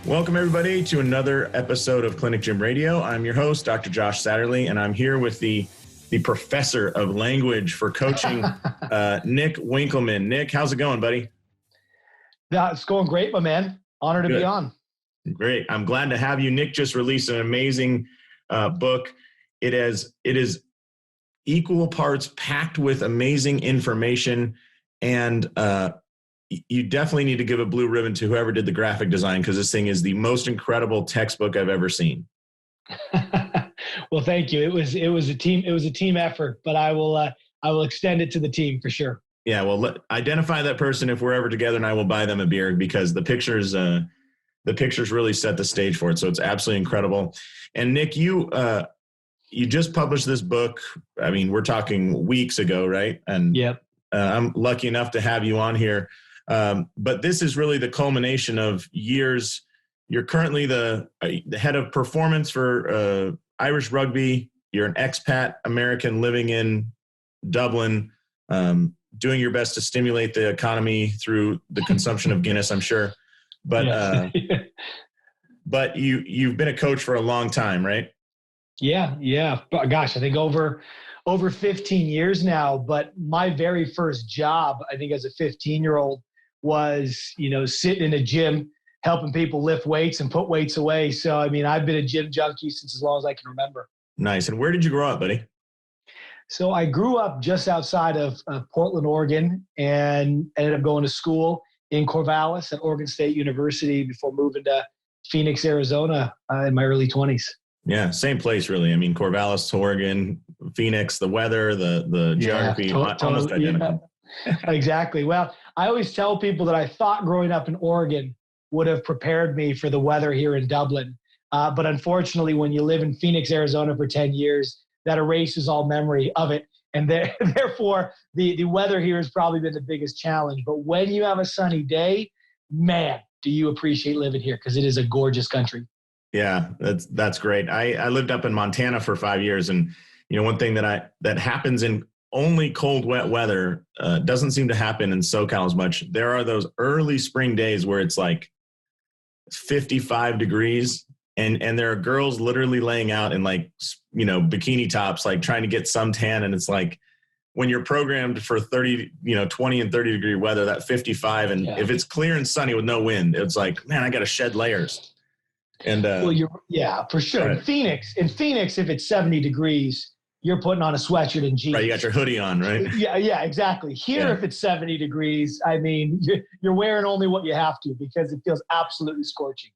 Welcome, everybody, to another episode of Clinic Gym Radio. I'm your host, Dr. Josh Satterlee, and I'm here with the professor of language for coaching, Nick Winkelman. Nick, how's it going, buddy? Yeah, it's going great, my man. Honored to be on. Great. I'm glad to have you. Nick just released an amazing book. It is equal parts packed with amazing information, and you definitely need to give a blue ribbon to whoever did the graphic design, because this thing is the most incredible textbook I've ever seen. Well, thank you. It was a team effort, but I will extend it to the team for sure. Yeah, well, identify that person if we're ever together, and I will buy them a beer, because the pictures really set the stage for it. So it's absolutely incredible. And Nick, you just published this book. I mean, we're talking weeks ago, right? And yep. I'm lucky enough to have you on here. But this is really the culmination of years. You're currently the head of performance for Irish Rugby. You're an expat American living in Dublin, doing your best to stimulate the economy through the consumption of Guinness, I'm sure. But but you've been a coach for a long time, right? Yeah. Gosh, I think over 15 years now. But my very first job, I think as a 15-year-old, was, sitting in a gym, helping people lift weights and put weights away. So, I mean, I've been a gym junkie since as long as I can remember. Nice. And where did you grow up, buddy? So I grew up just outside of Portland, Oregon, and ended up going to school in Corvallis at Oregon State University before moving to Phoenix, Arizona in my early 20s. Yeah, same place, really. I mean, Corvallis, Oregon, Phoenix, the weather, the geography, almost identical. Yeah, exactly. Well, I always tell people that I thought growing up in Oregon would have prepared me for the weather here in Dublin. But unfortunately, when you live in Phoenix, Arizona for 10 years, that erases all memory of it. And therefore, the weather here has probably been the biggest challenge. But when you have a sunny day, man, do you appreciate living here, because it is a gorgeous country. Yeah, that's great. I lived up in Montana for 5 years. And, one thing that happens in only cold, wet weather doesn't seem to happen in SoCal as much. There are those early spring days where it's like 55 degrees. And there are girls literally laying out in bikini tops, like trying to get suntan. And it's like, when you're programmed for 20 and 30 degree weather, that 55, and if it's clear and sunny with no wind, it's like, man, I got to shed layers. And for sure. Right. In Phoenix, if it's 70 degrees, you're putting on a sweatshirt and jeans. Right, you got your hoodie on, right? Yeah, exactly. Here, if it's 70 degrees, I mean, you're wearing only what you have to, because it feels absolutely scorching.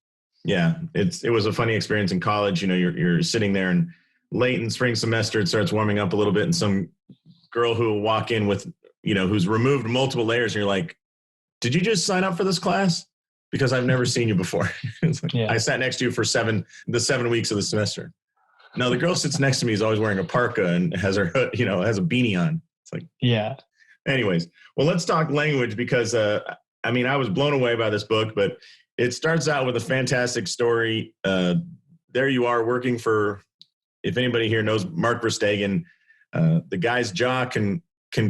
Yeah, it was a funny experience in college. You're sitting there, and late in spring semester, it starts warming up a little bit, and some girl who will walk in with, who's removed multiple layers, and you're like, did you just sign up for this class? Because I've never seen you before. I sat next to you for 7 weeks of the semester. No, the girl sits next to me is always wearing a parka and has her hood, has a beanie on. It's like, yeah. Anyways, well, let's talk language, because I was blown away by this book, but it starts out with a fantastic story. There you are working for, if anybody here knows Mark Verstegen, the guy's jaw can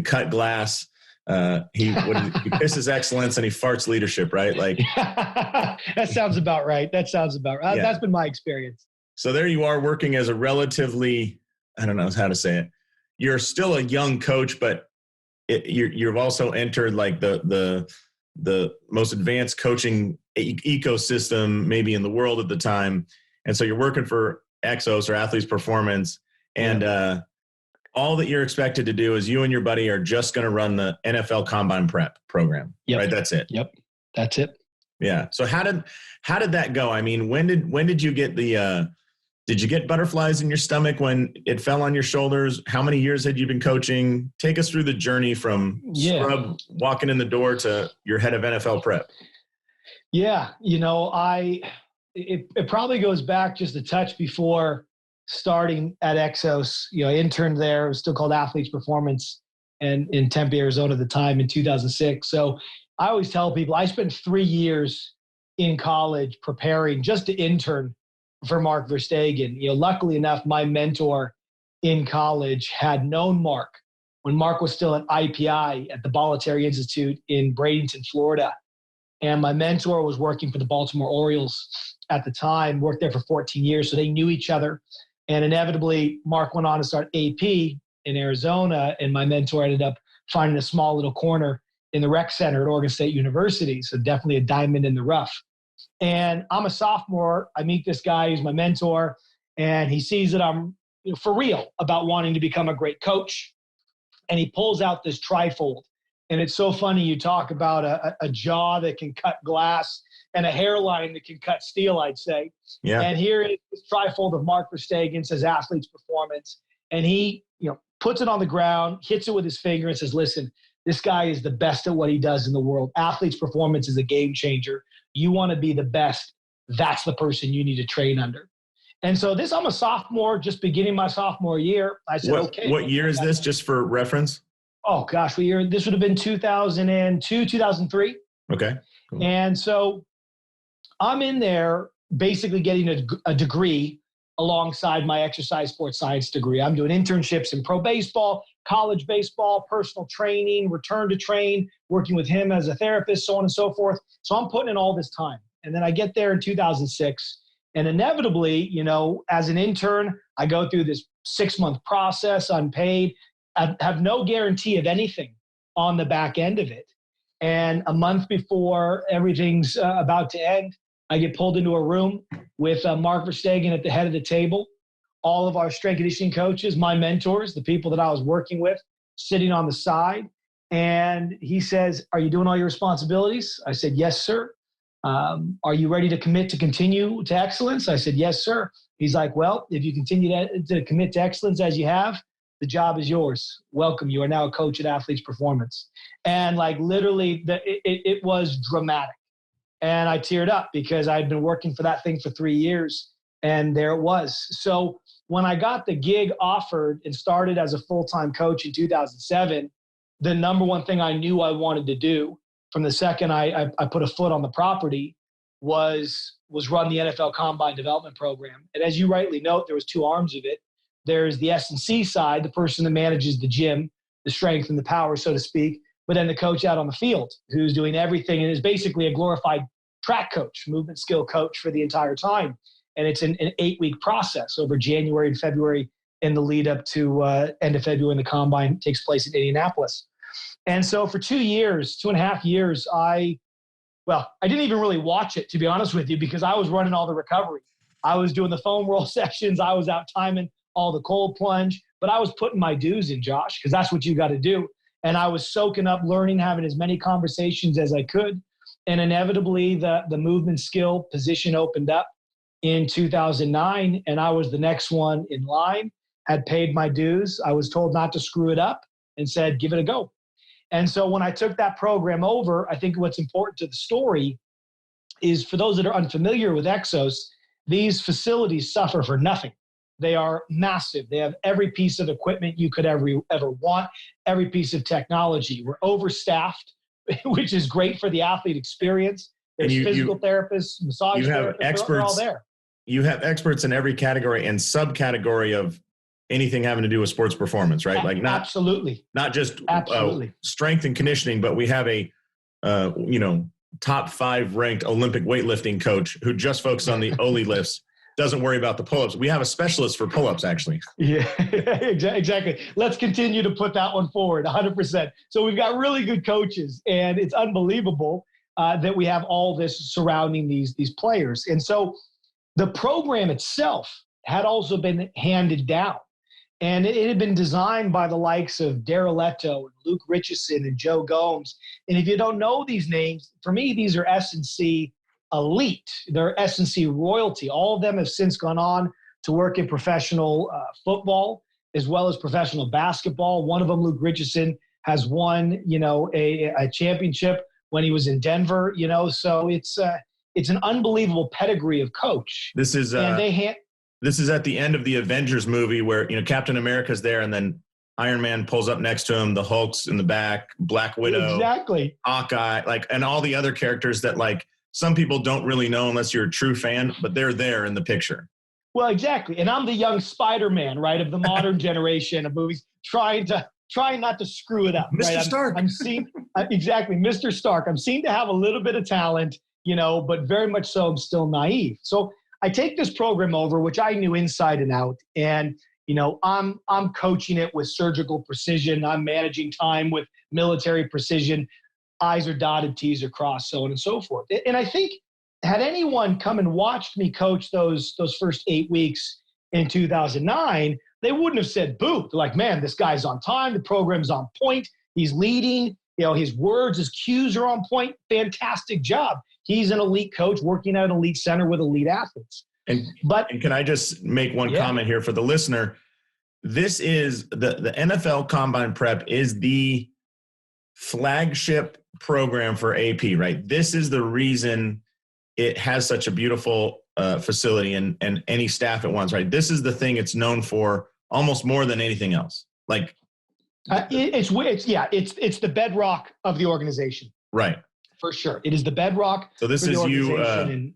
cut glass. He pisses excellence and he farts leadership, right? Like that sounds about right. That's been my experience. So there you are working as a relatively, I don't know how to say it. You're still a young coach, but you've also entered like the most advanced coaching ecosystem maybe in the world at the time. And so you're working for EXOS, or Athletes Performance. And all that you're expected to do is you and your buddy are just going to run the NFL Combine Prep program. Yep. Right? That's it. Yep. That's it. Yeah. So how did that go? I mean, when did you get did you get butterflies in your stomach when it fell on your shoulders? How many years had you been coaching? Take us through the journey from scrub walking in the door to your head of NFL prep. Yeah. It probably goes back just a touch before starting at EXOS. I interned there. It was still called Athletes Performance, and in Tempe, Arizona at the time in 2006. So I always tell people I spent 3 years in college preparing just to intern for Mark Verstegen. Luckily enough, my mentor in college had known Mark when Mark was still at IPI at the Bolletary Institute in Bradenton, Florida. And my mentor was working for the Baltimore Orioles at the time, worked there for 14 years. So they knew each other. And inevitably, Mark went on to start AP in Arizona. And my mentor ended up finding a small little corner in the rec center at Oregon State University. So definitely a diamond in the rough. And I'm a sophomore. I meet this guy who's my mentor, and he sees that I'm for real about wanting to become a great coach. And he pulls out this trifold. And it's so funny. You talk about a jaw that can cut glass and a hairline that can cut steel, I'd say. Yeah. And here is this trifold of Mark Verstegen, says athlete's performance. And he, puts it on the ground, hits it with his finger and says, listen, this guy is the best at what he does in the world. Athlete's performance is a game changer. You want to be the best. That's the person you need to train under. And so I'm a sophomore, just beginning my sophomore year. I said, okay. What year is this, just for reference? Oh, gosh, what year? This would have been 2002, 2003. Okay. Cool. And so I'm in there basically getting a degree alongside my exercise sports science degree. I'm doing internships in pro baseball, college baseball, personal training, return to train, working with him as a therapist, so on and so forth. So I'm putting in all this time. And then I get there in 2006. And inevitably, as an intern, I go through this 6-month process, unpaid. I have no guarantee of anything on the back end of it. And a month before everything's about to end, I get pulled into a room with Mark Verstegen at the head of the table, all of our strength conditioning coaches, my mentors, the people that I was working with, sitting on the side. And he says, are you doing all your responsibilities? I said, yes, sir. Are you ready to continue to excellence? I said, yes, sir. He's like, well, if you continue to commit to excellence as you have, the job is yours. Welcome. You are now a coach at Athletes Performance. And literally it was dramatic. And I teared up because I'd been working for that thing for 3 years, and there it was. So when I got the gig offered and started as a full-time coach in 2007, the number one thing I knew I wanted to do from the second I put a foot on the property was run the NFL Combine Development Program. And as you rightly note, there was 2 arms of it. There's the S&C side, the person that manages the gym, the strength and the power, so to speak, but then the coach out on the field who's doing everything and is basically a glorified track coach, movement skill coach for the entire time. And it's an 8-week process over January and February in the lead up to end of February when the Combine takes place in Indianapolis. And so for 2.5 years, I didn't even really watch it, to be honest with you, because I was running all the recovery. I was doing the foam roll sessions. I was out timing all the cold plunge, but I was putting my dues in, Josh, because that's what you got to do. And I was soaking up, learning, having as many conversations as I could. And inevitably, the movement skill position opened up in 2009, and I was the next one in line, had paid my dues. I was told not to screw it up and said, give it a go. And so when I took that program over, I think what's important to the story is, for those that are unfamiliar with EXOS, these facilities suffer for nothing. They are massive. They have every piece of equipment you could ever want, every piece of technology. We're overstaffed, which is great for the athlete experience. There's physical therapists, massage therapists, they're all there. You have experts in every category and subcategory of anything having to do with sports performance, right? Like absolutely, not just strength and conditioning, but we have a top 5 ranked Olympic weightlifting coach who just focuses on the Oli lifts. Doesn't worry about the pull-ups. We have a specialist for pull-ups, actually. Yeah, exactly. Let's continue to put that one forward, 100%. So we've got really good coaches, and it's unbelievable that we have all this surrounding these players. And so the program itself had also been handed down, and it had been designed by the likes of Daryl Leto and Luke Richardson and Joe Gomes. And if you don't know these names, for me, these are S&C elite. They're S&C royalty. All of them have since gone on to work in professional football as well as professional basketball. One of them, Luke Richardson, has won, a championship when he was in Denver. So it's an unbelievable pedigree of coach. This is this is at the end of the Avengers movie where Captain America's there, and then Iron Man pulls up next to him, the Hulk's in the back, Black Widow, exactly, Hawkeye, and all the other characters that some people don't really know unless you're a true fan, but they're there in the picture. Well, exactly. And I'm the young Spider-Man, right, of the modern generation of movies, trying to trying not to screw it up. Mr. Right? Stark. I'm seeing exactly Mr. Stark. I'm seen to have a little bit of talent, but very much so I'm still naive. So I take this program over, which I knew inside and out, and I'm coaching it with surgical precision. I'm managing time with military precision. I's are dotted, T's are crossed, so on and so forth. And I think had anyone come and watched me coach those first 8 weeks in 2009, they wouldn't have said boo. They're like, man, this guy's on time. The program's on point. He's leading. His words, his cues are on point. Fantastic job. He's an elite coach working at an elite center with elite athletes. And can I just make one comment here for the listener? This is the NFL Combine Prep is the flagship program for AP, right? This is the reason it has such a beautiful facility and any staff it wants, right? This is the thing it's known for almost more than anything else. Like it's the bedrock of the organization. Right. For sure. It is the bedrock. So this is you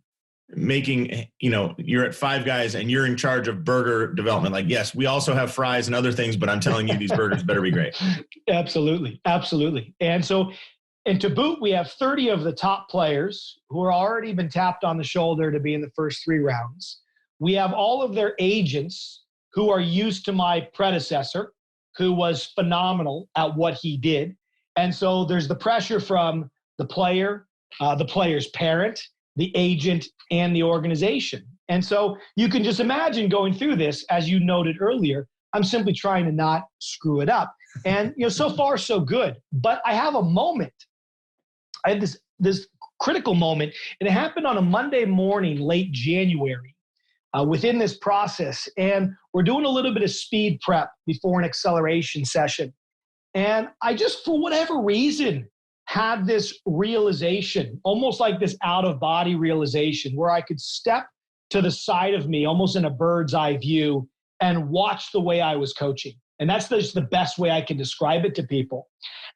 making, you're at Five Guys and you're in charge of burger development. Like, yes, we also have fries and other things, but I'm telling you, these burgers better be great. Absolutely. Absolutely. And to boot, we have 30 of the top players who are already been tapped on the shoulder to be in the first 3 rounds. We have all of their agents who are used to my predecessor, who was phenomenal at what he did. And so there's the pressure from the player, the player's parent, the agent, and the organization. And so you can just imagine going through this, as you noted earlier, I'm simply trying to not screw it up. And, so far so good. But I have a moment. I had this critical moment, and it happened on a Monday morning, late January, within this process. And we're doing a little bit of speed prep before an acceleration session. And I just, for whatever reason, had this realization, almost like this out-of-body realization, where I could step to the side of me, almost in a bird's eye view, and watch the way I was coaching. And that's just the best way I can describe it to people.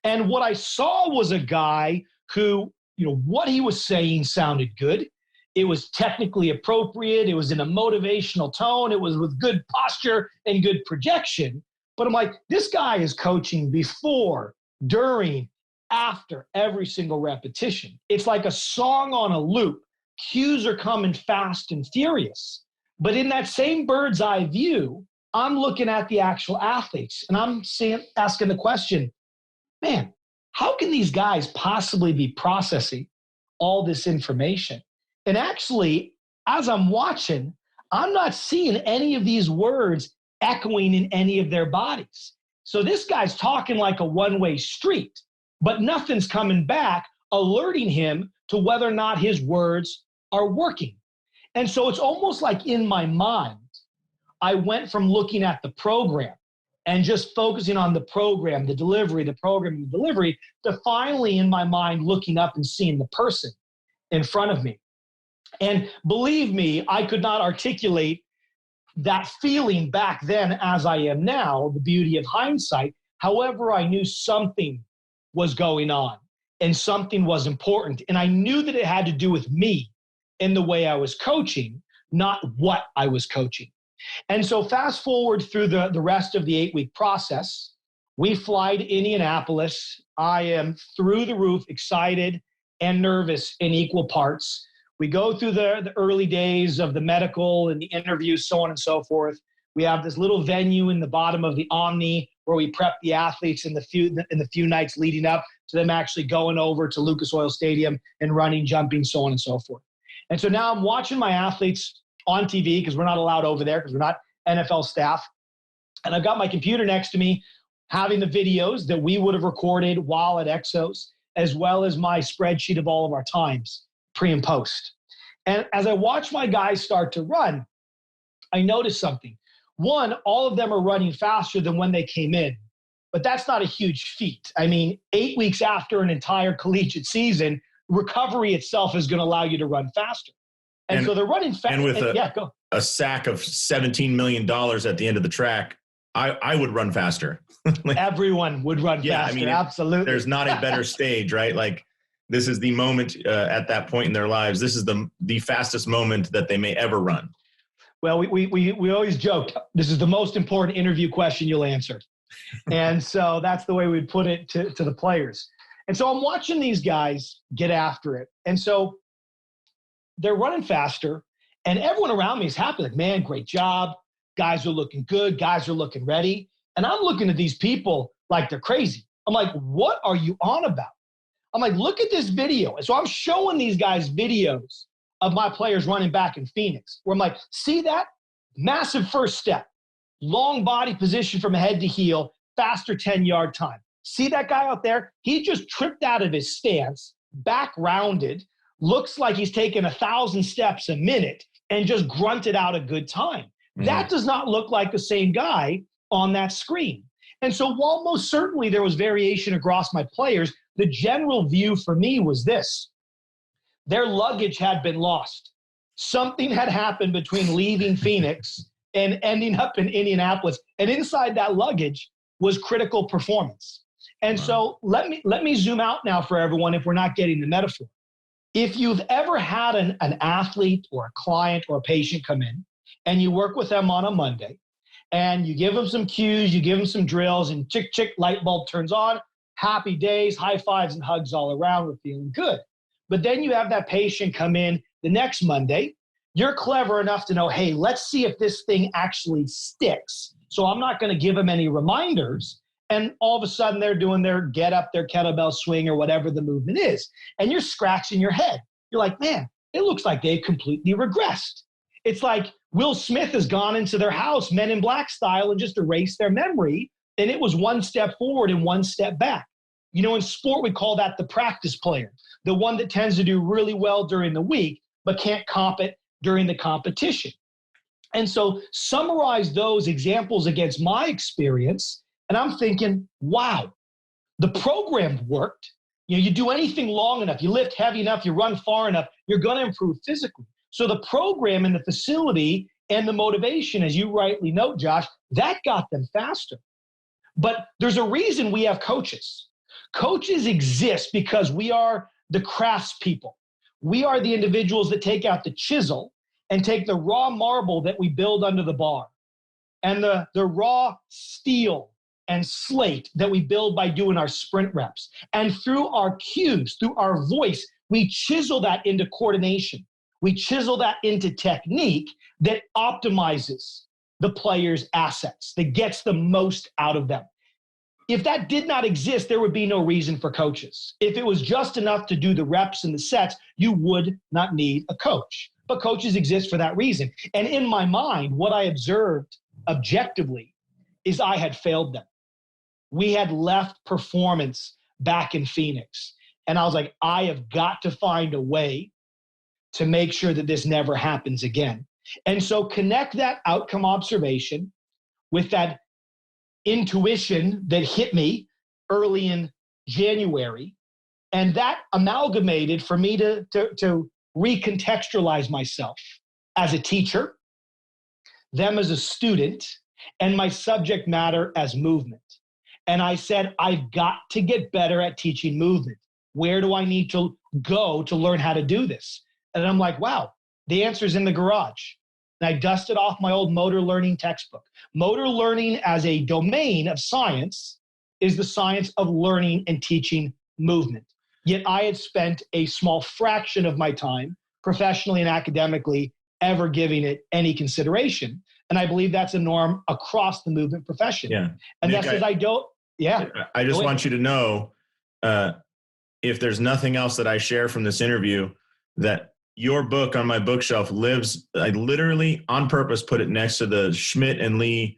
And what I saw was a guy who, what he was saying sounded good. It was technically appropriate. It was in a motivational tone. It was with good posture and good projection. But I'm like, this guy is coaching before, during, after every single repetition. It's like a song on a loop. Cues are coming fast and furious. But in that same bird's eye view, I'm looking at the actual athletes and I'm asking the question, man, how can these guys possibly be processing all this information? And actually, as I'm watching, I'm not seeing any of these words echoing in any of their bodies. So this guy's talking like a one-way street, but nothing's coming back, alerting him to whether or not his words are working. And so it's almost like in my mind, I went from looking at the program and just focusing on the program, the delivery, to finally in my mind looking up and seeing the person in front of me. And believe me, I could not articulate that feeling back then as I am now, the beauty of hindsight. However, I knew something was going on and something was important. And I knew that it had to do with me in the way I was coaching, not what I was coaching. And so fast forward through the rest of the 8-week process, we fly to Indianapolis. I am through the roof, excited and nervous in equal parts. We go through the early days of the medical and the interviews, so on and so forth. We have this little venue in the bottom of the Omni where we prep the athletes in the few nights leading up to them actually going over to Lucas Oil Stadium and running, jumping, so on and so forth. And so now I'm watching my athletes on TV because we're not allowed over there because we're not NFL staff. And I've got my computer next to me having the videos that we would have recorded while at EXOS, as well as my spreadsheet of all of our times, pre and post. And as I watch my guys start to run, I notice something. One, all of them are running faster than when they came in, but that's not a huge feat. I mean, 8 weeks after an entire collegiate season, recovery itself is going to allow you to run faster. And so they're running fast. And with a sack of $17 million at the end of the track, I would run faster. Everyone would run faster. I mean, absolutely. There's not a better stage, right? Like this is the moment at that point in their lives. This is the fastest moment that they may ever run. Well, we always joke, this is the most important interview question you'll answer. And so that's the way we'd put it to the players. And so I'm watching these guys get after it. And so they're running faster, and everyone around me is happy. Like, man, great job. Guys are looking good. Guys are looking ready. And I'm looking at these people like they're crazy. I'm like, what are you on about? I'm like, look at this video. And so I'm showing these guys videos of my players running back in Phoenix, where I'm like, see that? Massive first step, long body position from head to heel, faster 10-yard time. See that guy out there? He just tripped out of his stance, back rounded, looks like he's taking 1,000 steps a minute and just grunted out a good time. Mm-hmm. That does not look like the same guy on that screen. And so while most certainly there was variation across my players, the general view for me was this: their luggage had been lost. Something had happened between leaving Phoenix and ending up in Indianapolis. And inside that luggage was critical performance. And so let me zoom out now for everyone if we're not getting the metaphor. If you've ever had an athlete or a client or a patient come in and you work with them on a Monday and you give them some cues, you give them some drills, and chick, chick, light bulb turns on, happy days, high fives and hugs all around, we're feeling good. But then you have that patient come in the next Monday. You're clever enough to know, hey, let's see if this thing actually sticks. So I'm not going to give them any reminders. And all of a sudden they're doing their get up, their kettlebell swing, or whatever the movement is. And you're scratching your head. You're like, man, it looks like they've completely regressed. It's like Will Smith has gone into their house, Men in Black style, and just erased their memory. And it was one step forward and one step back. You know, in sport, we call that the practice player, the one that tends to do really well during the week, but can't comp it during the competition. And so summarize those examples against my experience. And I'm thinking, wow, the program worked. You know, you do anything long enough, you lift heavy enough, you run far enough, you're going to improve physically. So the program and the facility and the motivation, as you rightly note, Josh, that got them faster. But there's a reason we have coaches. Coaches exist because we are the craftspeople. We are the individuals that take out the chisel and take the raw marble that we build under the bar and the raw steel and slate that we build by doing our sprint reps. And through our cues, through our voice, we chisel that into coordination. We chisel that into technique that optimizes the player's assets, that gets the most out of them. If that did not exist, there would be no reason for coaches. If it was just enough to do the reps and the sets, you would not need a coach. But coaches exist for that reason. And in my mind, what I observed objectively is I had failed them. We had left performance back in Phoenix. And I was like, I have got to find a way to make sure that this never happens again. And so connect that outcome observation with that intuition that hit me early in January. And that amalgamated for me to recontextualize myself as a teacher, them as a student, and my subject matter as movement. And I said, I've got to get better at teaching movement. Where do I need to go to learn how to do this? And I'm like, wow, the answer's in the garage. And I dusted off my old motor learning textbook. Motor learning as a domain of science is the science of learning and teaching movement. Yet I had spent a small fraction of my time professionally and academically ever giving it any consideration. And I believe that's a norm across the movement profession. Yeah. And Nick, that's because I just want you to know, if there's nothing else that I share from this interview, that your book on my bookshelf lives. I literally on purpose put it next to the Schmidt and Lee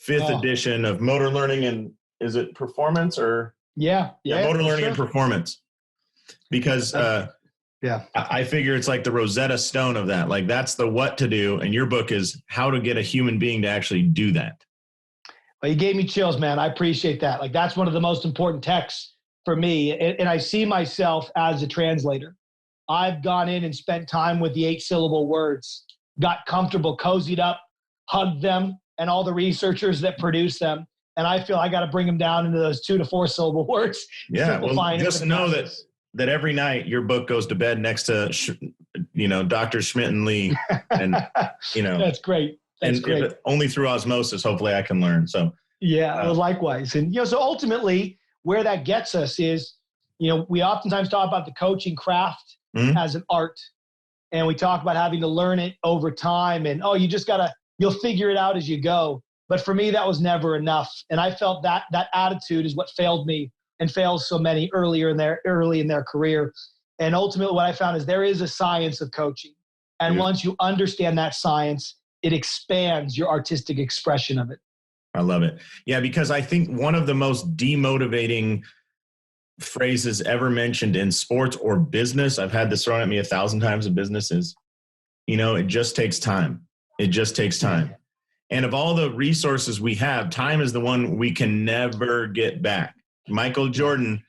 5th edition of Motor Learning and is it Performance or? Yeah. Motor Learning and Performance. Because I figure it's like the Rosetta Stone of that. Like that's the what to do. And your book is how to get a human being to actually do that. Well, you gave me chills, man. I appreciate that. Like that's one of the most important texts for me. And I see myself as a translator. I've gone in and spent time with the 8-syllable words, got comfortable, cozied up, hugged them, and all the researchers that produce them. And I feel I got to bring them down into those 2 to 4 syllable words. Yeah, well, just know that every night your book goes to bed next to, Dr. Schmidt and Lee. And, That's great. That's great. Only through osmosis, hopefully I can learn. So Yeah, well, likewise. And, so ultimately where that gets us is, we oftentimes talk about the coaching craft as an art, and we talk about having to learn it over time and, you'll figure it out as you go. But for me, that was never enough. And I felt that attitude is what failed me and fails so many early in their career. And ultimately what I found is there is a science of coaching. And once you understand that science, it expands your artistic expression of it. I love it. Yeah, because I think one of the most demotivating phrases ever mentioned in sports or business, I've had this thrown at me 1,000 times in business, is, it just takes time. It just takes time. And of all the resources we have, time is the one we can never get back. Michael Jordan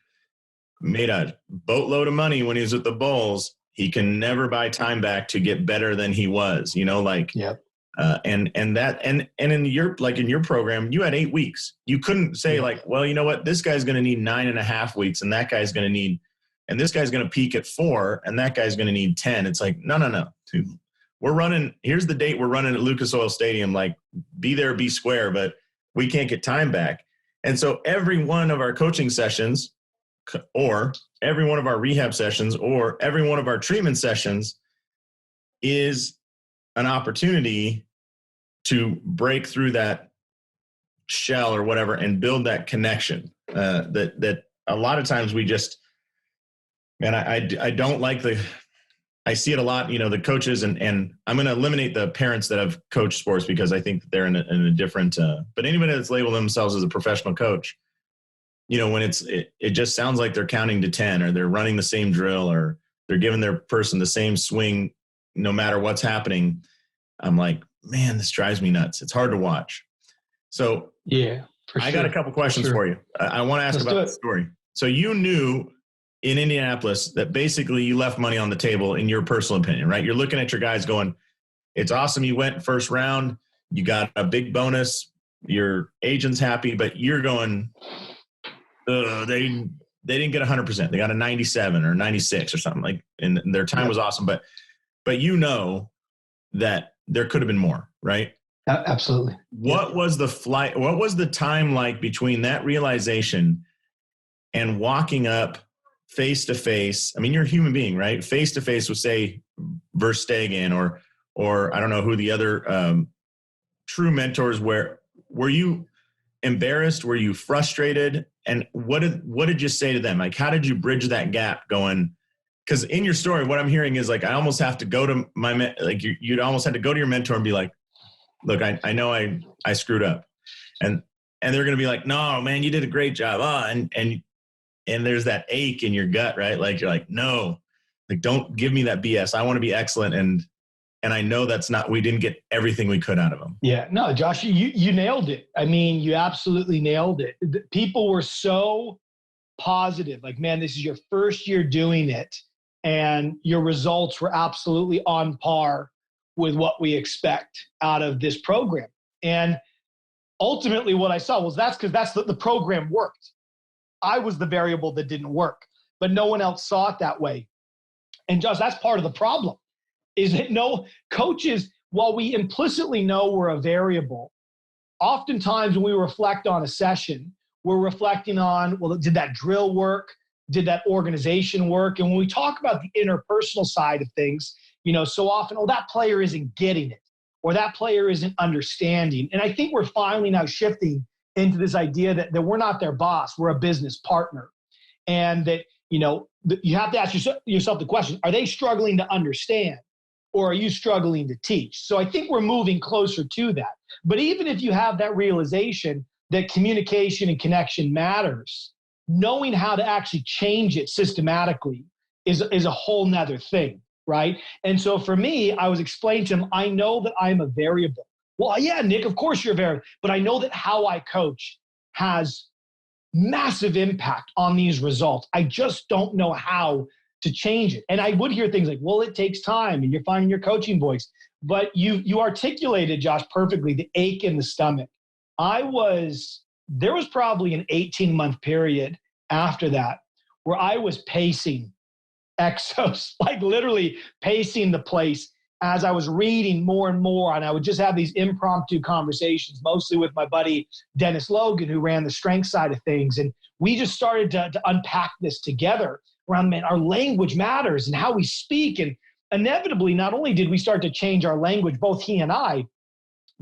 made a boatload of money when he was at the Bulls. He can never buy time back to get better than he was, Yep. And in your program, you had 8 weeks. You couldn't say well, you know what, this guy's going to need 9.5 weeks, and that guy's going to need, and this guy's going to peak at 4, and that guy's going to need 10. It's like, no. We're running, here's the date we're running at Lucas Oil Stadium, be there, be square, but we can't get time back. And so every one of our coaching sessions, or every one of our rehab sessions, or every one of our treatment sessions is an opportunity to break through that shell or whatever and build that connection that a lot of times we just, man, I don't like I see it a lot, the coaches, and I'm going to eliminate the parents that have coached sports because I think they're in a different, but anybody that's labeled themselves as a professional coach, when it just sounds like they're counting to 10, or they're running the same drill, or they're giving their person the same swing no matter what's happening. I'm like, man, this drives me nuts. It's hard to watch. So yeah, I got a couple questions for you. I want to ask about the story. So you knew in Indianapolis that basically you left money on the table, in your personal opinion, right? You're looking at your guys going, it's awesome. You went first round, you got a big bonus, your agent's happy, but you're going, they didn't get 100%. They got a 97 or 96 or something, and their time was awesome. But that there could have been more, right? Absolutely. What was the time like between that realization and walking up face to face? I mean, you're a human being, right? Face to face with, say, Verstegen or I don't know who the other true mentors were. Were you embarrassed? Were you frustrated? And what did you say to them? How did you bridge that gap going? Because in your story, what I'm hearing is I almost have to go to you'd almost had to go to your mentor and be like, look, I know I screwed up. And they're going to be like, no, man, you did a great job. And there's that ache in your gut, right? You're like, no, don't give me that BS. I want to be excellent. And I know we didn't get everything we could out of them. Yeah, no, Josh, you nailed it. I mean, you absolutely nailed it. People were so positive. Man, this is your first year doing it, and your results were absolutely on par with what we expect out of this program. And ultimately what I saw was that's because the program worked. I was the variable that didn't work, but no one else saw it that way. And Josh, that's part of the problem, is that no coaches, while we implicitly know we're a variable, oftentimes when we reflect on a session, we're reflecting on, well, did that drill work? Did that organization work? And when we talk about the interpersonal side of things, so often, that player isn't getting it, or that player isn't understanding. And I think we're finally now shifting into this idea that we're not their boss, we're a business partner. And that, you have to ask yourself the question, are they struggling to understand, or are you struggling to teach? So I think we're moving closer to that. But even if you have that realization that communication and connection matters, knowing how to actually change it systematically is a whole nother thing, right? And so for me, I was explaining to him, I know that I'm a variable. Well, yeah, Nick, of course you're a variable, but I know that how I coach has massive impact on these results. I just don't know how to change it. And I would hear things like, well, it takes time and you're finding your coaching voice. But you articulated, Josh, perfectly, the ache in the stomach. There was probably an 18-month period after that where I was pacing EXOS, literally pacing the place as I was reading more and more, and I would just have these impromptu conversations, mostly with my buddy Dennis Logan, who ran the strength side of things. And we just started to unpack this together around, man, our language matters and how we speak. And inevitably, not only did we start to change our language, both he and I,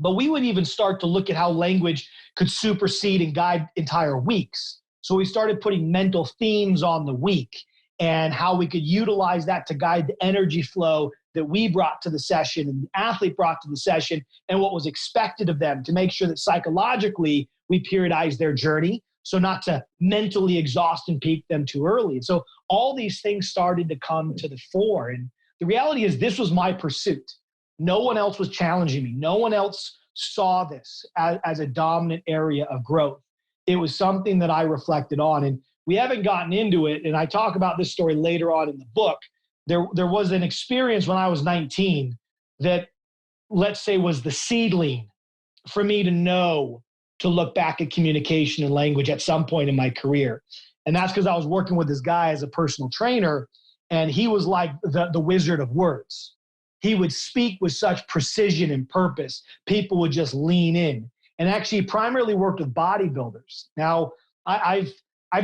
but we would even start to look at how language could supersede and guide entire weeks. So we started putting mental themes on the week and how we could utilize that to guide the energy flow that we brought to the session and the athlete brought to the session and what was expected of them, to make sure that psychologically we periodize their journey, so not to mentally exhaust and peak them too early. And so all these things started to come to the fore. And the reality is this was my pursuit. No one else was challenging me. No one else saw this as a dominant area of growth. It was something that I reflected on. And we haven't gotten into it, and I talk about this story later on in the book. There was an experience when I was 19 that, let's say, was the seedling for me to know to look back at communication and language at some point in my career. And that's because I was working with this guy as a personal trainer, and he was like the wizard of words. He would speak with such precision and purpose. People would just lean in. And actually, he primarily worked with bodybuilders. Now, I've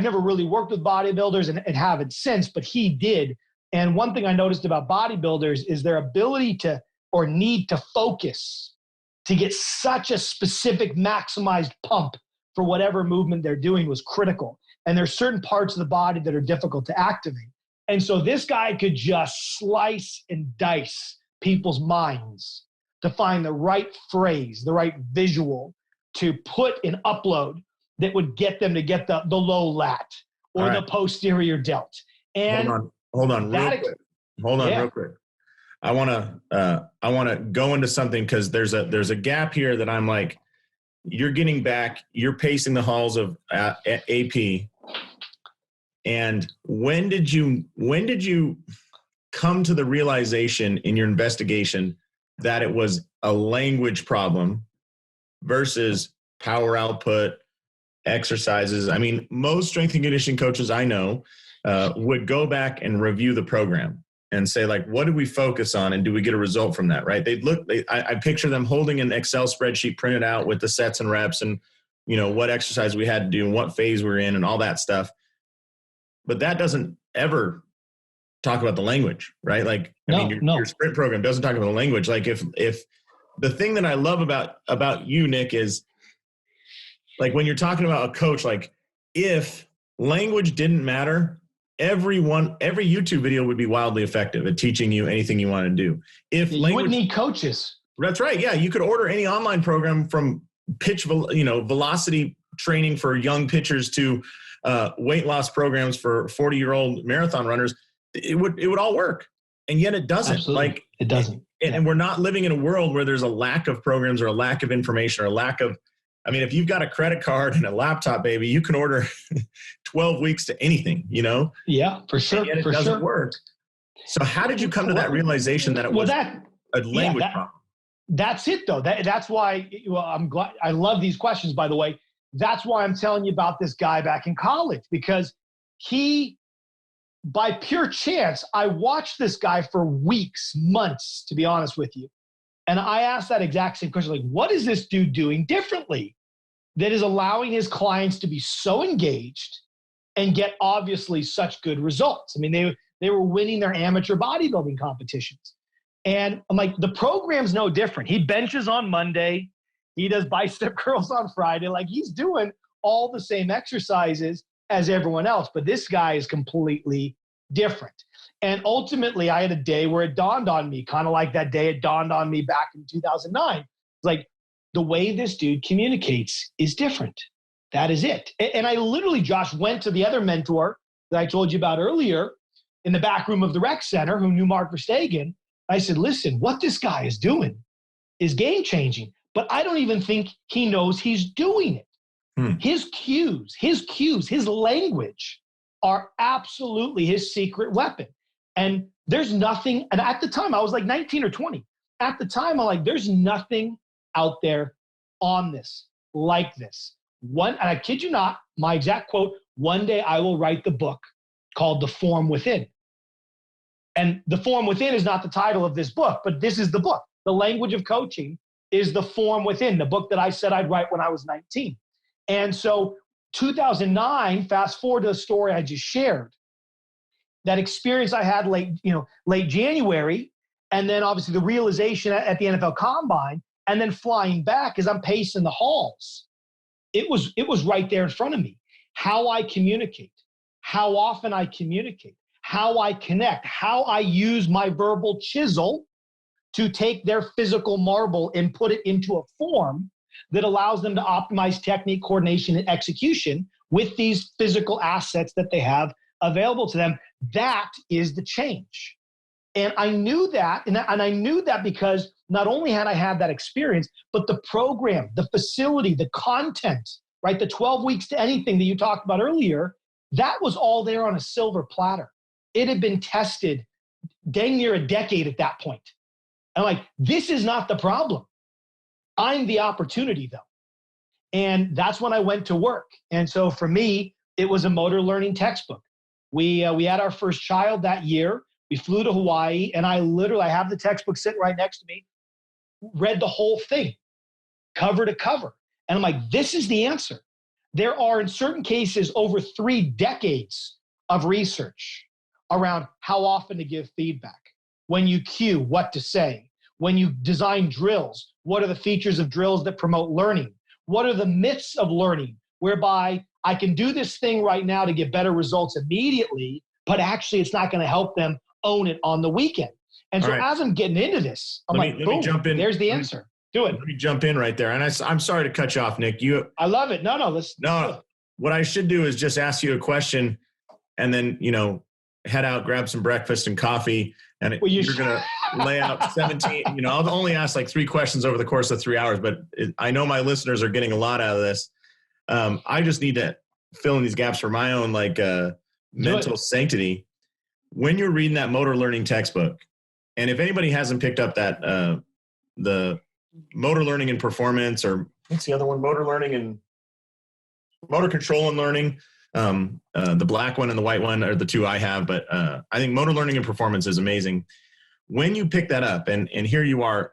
never really worked with bodybuilders and haven't since, but he did. And one thing I noticed about bodybuilders is their ability to, or need to, focus to get such a specific maximized pump for whatever movement they're doing was critical. And there's certain parts of the body that are difficult to activate. And so this guy could just slice and dice people's minds to find the right phrase, the right visual to put in upload that would get them to get the low lat or the posterior delt. And hold on real quick. I want to go into something because there's a gap here that I'm like, you're getting back, you're pacing the halls of AP. And when did you come to the realization in your investigation that it was a language problem versus power output, exercises? I mean, most strength and conditioning coaches I know would go back and review the program and say, like, what did we focus on and do we get a result from that, right? I picture them holding an Excel spreadsheet printed out with the sets and reps and, you know, what exercise we had to do and what phase we're in and all that stuff. But that doesn't ever talk about the language, right? Like, your sprint program doesn't talk about the language. Like if the thing that I love about you, Nick, is like when you're talking about a coach, like if language didn't matter, every YouTube video would be wildly effective at teaching you anything you want to do. If you wouldn't need coaches. That's right. Yeah. You could order any online program from velocity training for young pitchers to weight loss programs for 40-year-old marathon runners. It would all work. And yet it doesn't. Absolutely. Like it doesn't. And we're not living in a world where there's a lack of programs or a lack of information or a lack of, I mean, if you've got a credit card and a laptop, baby, you can order 12 weeks to anything, you know? Yeah, for sure. And it doesn't work. So how did you come to that realization that it was a language problem? That's it, though. That's why I'm glad. I love these questions, by the way. That's why I'm telling you about this guy back in college, because by pure chance, I watched this guy for weeks, months, to be honest with you. And I asked that exact same question, like, what is this dude doing differently that is allowing his clients to be so engaged and get obviously such good results? I mean, they were winning their amateur bodybuilding competitions. And I'm like, the program's no different. He benches on Monday. He does bicep curls on Friday. Like, he's doing all the same exercises as everyone else, but this guy is completely different. And ultimately, I had a day where it dawned on me, kind of like that day it dawned on me back in 2009. It's like, the way this dude communicates is different. That is it. And I literally, Josh, went to the other mentor that I told you about earlier in the back room of the rec center who knew Mark Verstegen. I said, listen, what this guy is doing is game-changing, but I don't even think he knows he's doing it. His cues, his language are absolutely his secret weapon. And there's nothing, and at the time, I was like 19 or 20. At the time, I'm like, there's nothing out there on this, like this. And I kid you not, my exact quote, one day I will write the book called The Form Within. And The Form Within is not the title of this book, but this is the book. The Language of Coaching is The Form Within, the book that I said I'd write when I was 19. And so 2009, fast forward to the story I just shared, that experience I had late January, and then obviously the realization at the NFL Combine, and then flying back as I'm pacing the halls. It was right there in front of me. How I communicate, how often I communicate, how I connect, how I use my verbal chisel to take their physical marble and put it into a form that allows them to optimize technique, coordination, and execution with these physical assets that they have available to them. That is the change. And I knew that, and I knew that because not only had I had that experience, but the program, the facility, the content, right? The 12 weeks to anything that you talked about earlier, that was all there on a silver platter. It had been tested dang near a decade at that point. I'm like, this is not the problem. I'm the opportunity, though. And that's when I went to work. And so for me, it was a motor learning textbook. We had our first child that year. We flew to Hawaii, and I have the textbook sitting right next to me, read the whole thing, cover to cover. And I'm like, this is the answer. There are, in certain cases, over 3 decades of research around how often to give feedback, when you cue, what to say, when you design drills, what are the features of drills that promote learning? What are the myths of learning, whereby I can do this thing right now to get better results immediately, but actually it's not going to help them own it on the weekend. And so as I'm getting into this, I'm like, boom, there's the answer. Do it. Let me jump in right there. And I'm sorry to cut you off, Nick. I love it. No. What I should do is just ask you a question and then, head out, grab some breakfast and coffee. And you're going to lay out 17, I'll only ask like 3 questions over the course of 3 hours, but I know my listeners are getting a lot out of this. I just need to fill in these gaps for my own mental sanctity. When you're reading that motor learning textbook, and if anybody hasn't picked up that, the motor learning and performance, or what's the other one? Motor learning and motor control and learning. The black one and the white one are the 2 I have, but I think motor learning and performance is amazing. When you pick that up and here you are,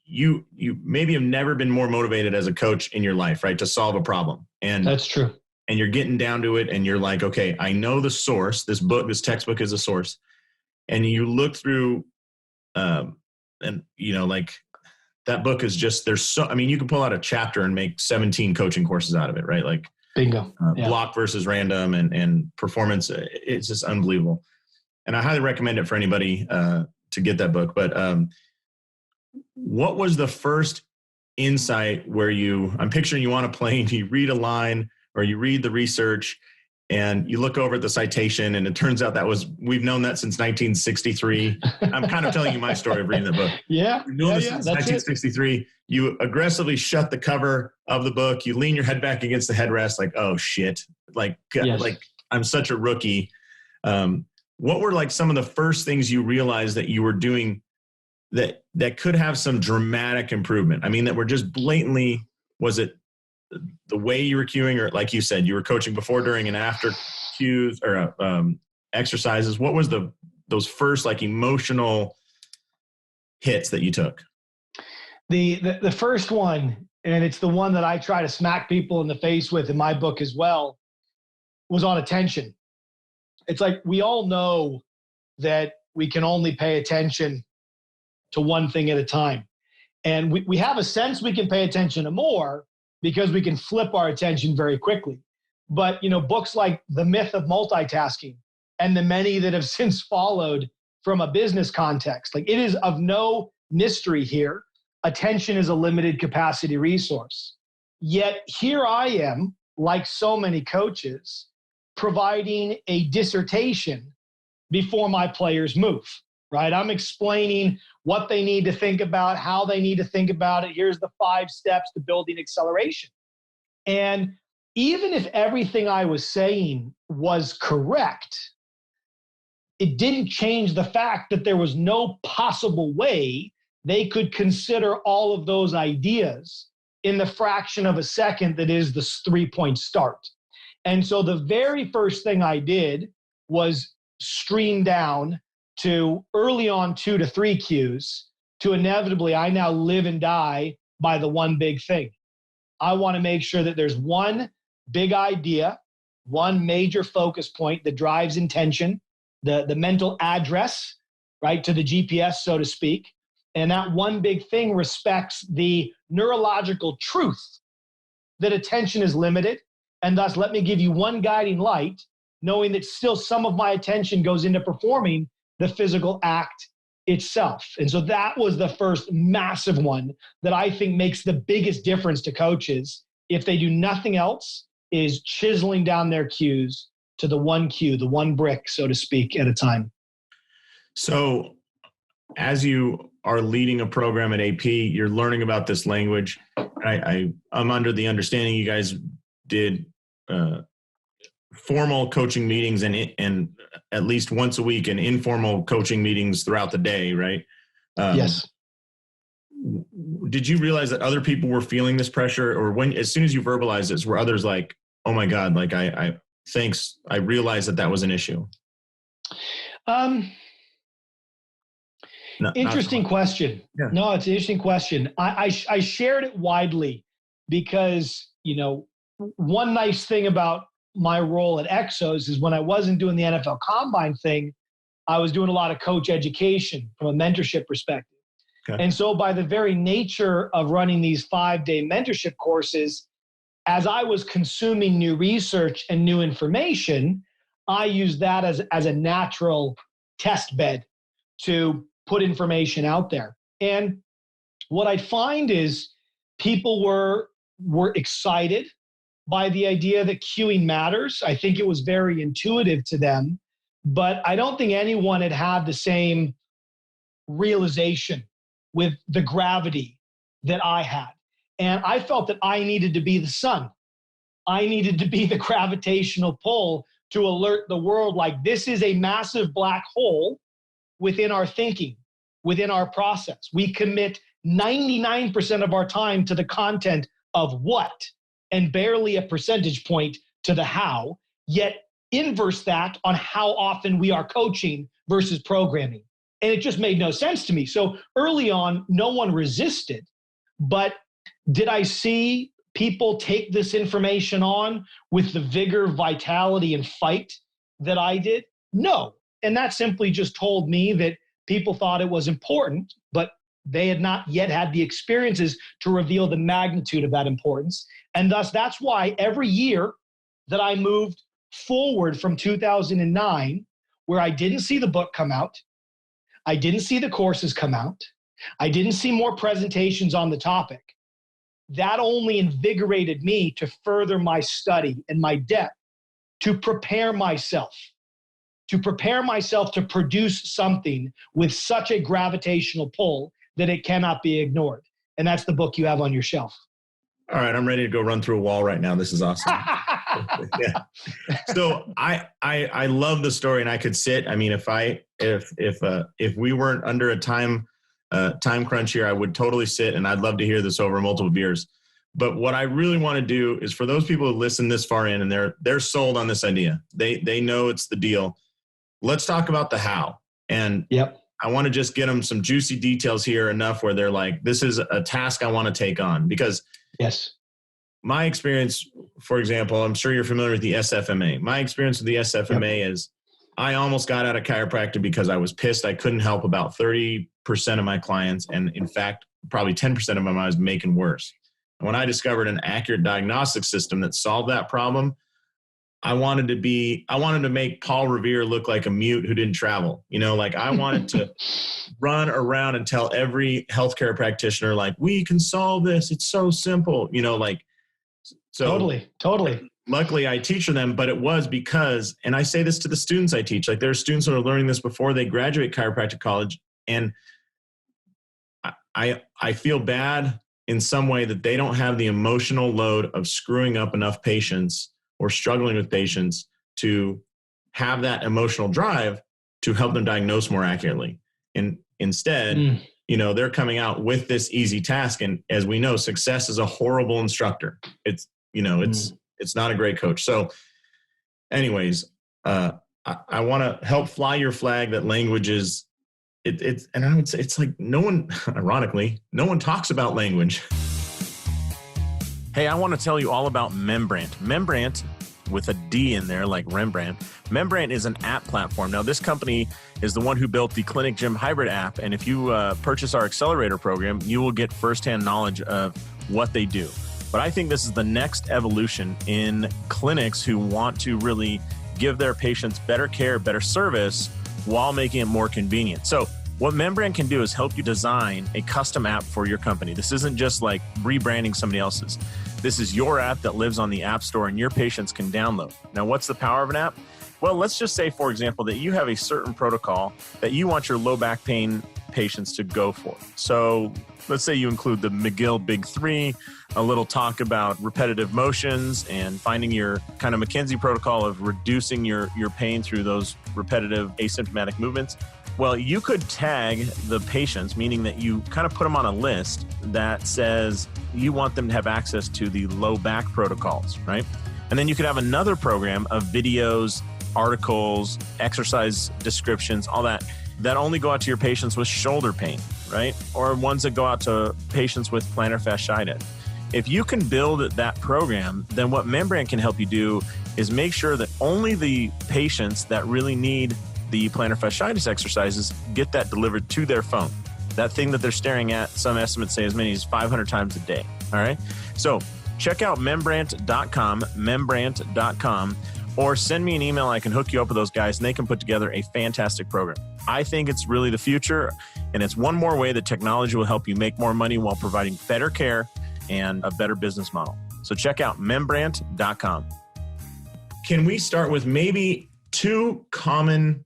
you maybe have never been more motivated as a coach in your life, right? To solve a problem. And that's true. And you're getting down to it and you're like, okay, I know the source. This textbook is a source. And you look through, that book is just, you can pull out a chapter and make 17 coaching courses out of it, right? Like bingo. Block versus random and performance. It's just unbelievable. And I highly recommend it for anybody to get that book. But what was the first insight where I'm picturing you on a plane, you read a line or you read the research and you look over at the citation and it turns out we've known that since 1963. I'm kind of telling you my story of reading the book. Yeah. We've known this since 1963. You aggressively shut the cover of the book. You lean your head back against the headrest like, oh shit. Like I'm such a rookie. What were some of the first things you realized that you were doing that could have some dramatic improvement? I mean, that were just blatantly, was it the way you were cueing, or like you said, you were coaching before, during, and after cues or exercises? What was those first emotional hits that you took? The first one, and it's the one that I try to smack people in the face with in my book as well, was on attention. It's like we all know that we can only pay attention to one thing at a time. And we have a sense we can pay attention to more because we can flip our attention very quickly. But, books like The Myth of Multitasking and the many that have since followed from a business context, it is of no mystery here. Attention is a limited capacity resource. Yet here I am, like so many coaches, providing a dissertation before my players move, right? I'm explaining what they need to think about, how they need to think about it. Here's the 5 steps to building acceleration. And even if everything I was saying was correct, it didn't change the fact that there was no possible way they could consider all of those ideas in the fraction of a second that is the 3-point start. And so the very first thing I did was stream down to early on 2 to 3 cues to inevitably I now live and die by the one big thing. I want to make sure that there's one big idea, one major focus point that drives intention, the mental address, right, to the GPS, so to speak. And that one big thing respects the neurological truth that attention is limited. And thus, let me give you one guiding light, knowing that still some of my attention goes into performing the physical act itself. And so that was the first massive one that I think makes the biggest difference to coaches if they do nothing else, is chiseling down their cues to the one cue, the one brick, so to speak, at a time. So as you are leading a program at AP, you're learning about this language. I'm under the understanding you guys did formal coaching meetings and at least once a week and informal coaching meetings throughout the day, right? Yes. Did you realize that other people were feeling this pressure, or as soon as you verbalized this, were others like, oh my God, like thanks, I realized that was an issue? Interesting question. Yeah. No, it's an interesting question. I shared it widely because, one nice thing about my role at EXOS is when I wasn't doing the NFL Combine thing, I was doing a lot of coach education from a mentorship perspective. Okay. And so by the very nature of running these 5-day mentorship courses, as I was consuming new research and new information, I used that as a natural test bed to put information out there. And what I'd find is people were excited by the idea that cueing matters. I think it was very intuitive to them, but I don't think anyone had the same realization with the gravity that I had. And I felt that I needed to be the sun. I needed to be the gravitational pull to alert the world, like, this is a massive black hole within our thinking, within our process. We commit 99% of our time to the content of what, and barely a percentage point to the how, yet inverse that on how often we are coaching versus programming. And it just made no sense to me. So early on, no one resisted, but did I see people take this information on with the vigor, vitality, and fight that I did? No. And that simply just told me that people thought it was important, but they had not yet had the experiences to reveal the magnitude of that importance. And thus, that's why every year that I moved forward from 2009, where I didn't see the book come out, I didn't see the courses come out, I didn't see more presentations on the topic, that only invigorated me to further my study and my depth, to prepare myself to produce something with such a gravitational pull that it cannot be ignored. And that's the book you have on your shelf. All right, I'm ready to go run through a wall right now. This is awesome. Yeah. So I love the story, and I could sit. I mean, if we weren't under a time crunch here, I would totally sit, and I'd love to hear this over multiple beers. But what I really want to do is for those people who listen this far in and they're sold on this idea. They know it's the deal. Let's talk about the how. And yep. I want to just get them some juicy details here enough where they're like, this is a task I want to take on. Because yes, my experience, for example, I'm sure you're familiar with the SFMA. My experience with the SFMA is I almost got out of chiropractic because I was pissed. I couldn't help about 30% of my clients. And in fact, probably 10% of them I was making worse. And when I discovered an accurate diagnostic system that solved that problem, I wanted to make Paul Revere look like a mute who didn't travel. Like I wanted to run around and tell every healthcare practitioner, like, we can solve this. It's so simple, so totally. Luckily I teach them, but it was because, and I say this to the students I teach, like there are students that are learning this before they graduate chiropractic college. And I feel bad in some way that they don't have the emotional load of screwing up enough patients or struggling with patients to have that emotional drive to help them diagnose more accurately. And instead, they're coming out with this easy task. And as we know, success is a horrible instructor. It's not a great coach. So anyways, I want to help fly your flag that language is, and I would say it's like ironically, no one talks about language. Hey, I want to tell you all about Membrant. Membrant, with a D in there, like Rembrandt. Membrant is an app platform. Now, this company is the one who built the Clinic Gym Hybrid app. And if you purchase our accelerator program, you will get firsthand knowledge of what they do. But I think this is the next evolution in clinics who want to really give their patients better care, better service, while making it more convenient. So what Membrant can do is help you design a custom app for your company. This isn't just like rebranding somebody else's. This is your app that lives on the App Store and your patients can download. Now, what's the power of an app? Well, let's just say, for example, that you have a certain protocol that you want your low back pain patients to go for. So let's say you include the McGill Big Three, a little talk about repetitive motions and finding your kind of McKenzie protocol of reducing your pain through those repetitive asymptomatic movements. Well, you could tag the patients, meaning that you kind of put them on a list that says you want them to have access to the low back protocols, right? And then you could have another program of videos, articles, exercise descriptions, all that only go out to your patients with shoulder pain, right? Or ones that go out to patients with plantar fasciitis. If you can build that program, then what Membrant can help you do is make sure that only the patients that really need the plantar fasciitis exercises get that delivered to their phone. That thing that they're staring at, some estimates say as many as 500 times a day, all right? So check out membrant.com, or send me an email. I can hook you up with those guys, and they can put together a fantastic program. I think it's really the future, and it's one more way that technology will help you make more money while providing better care and a better business model. So check out membrant.com. Can we start with maybe 2 common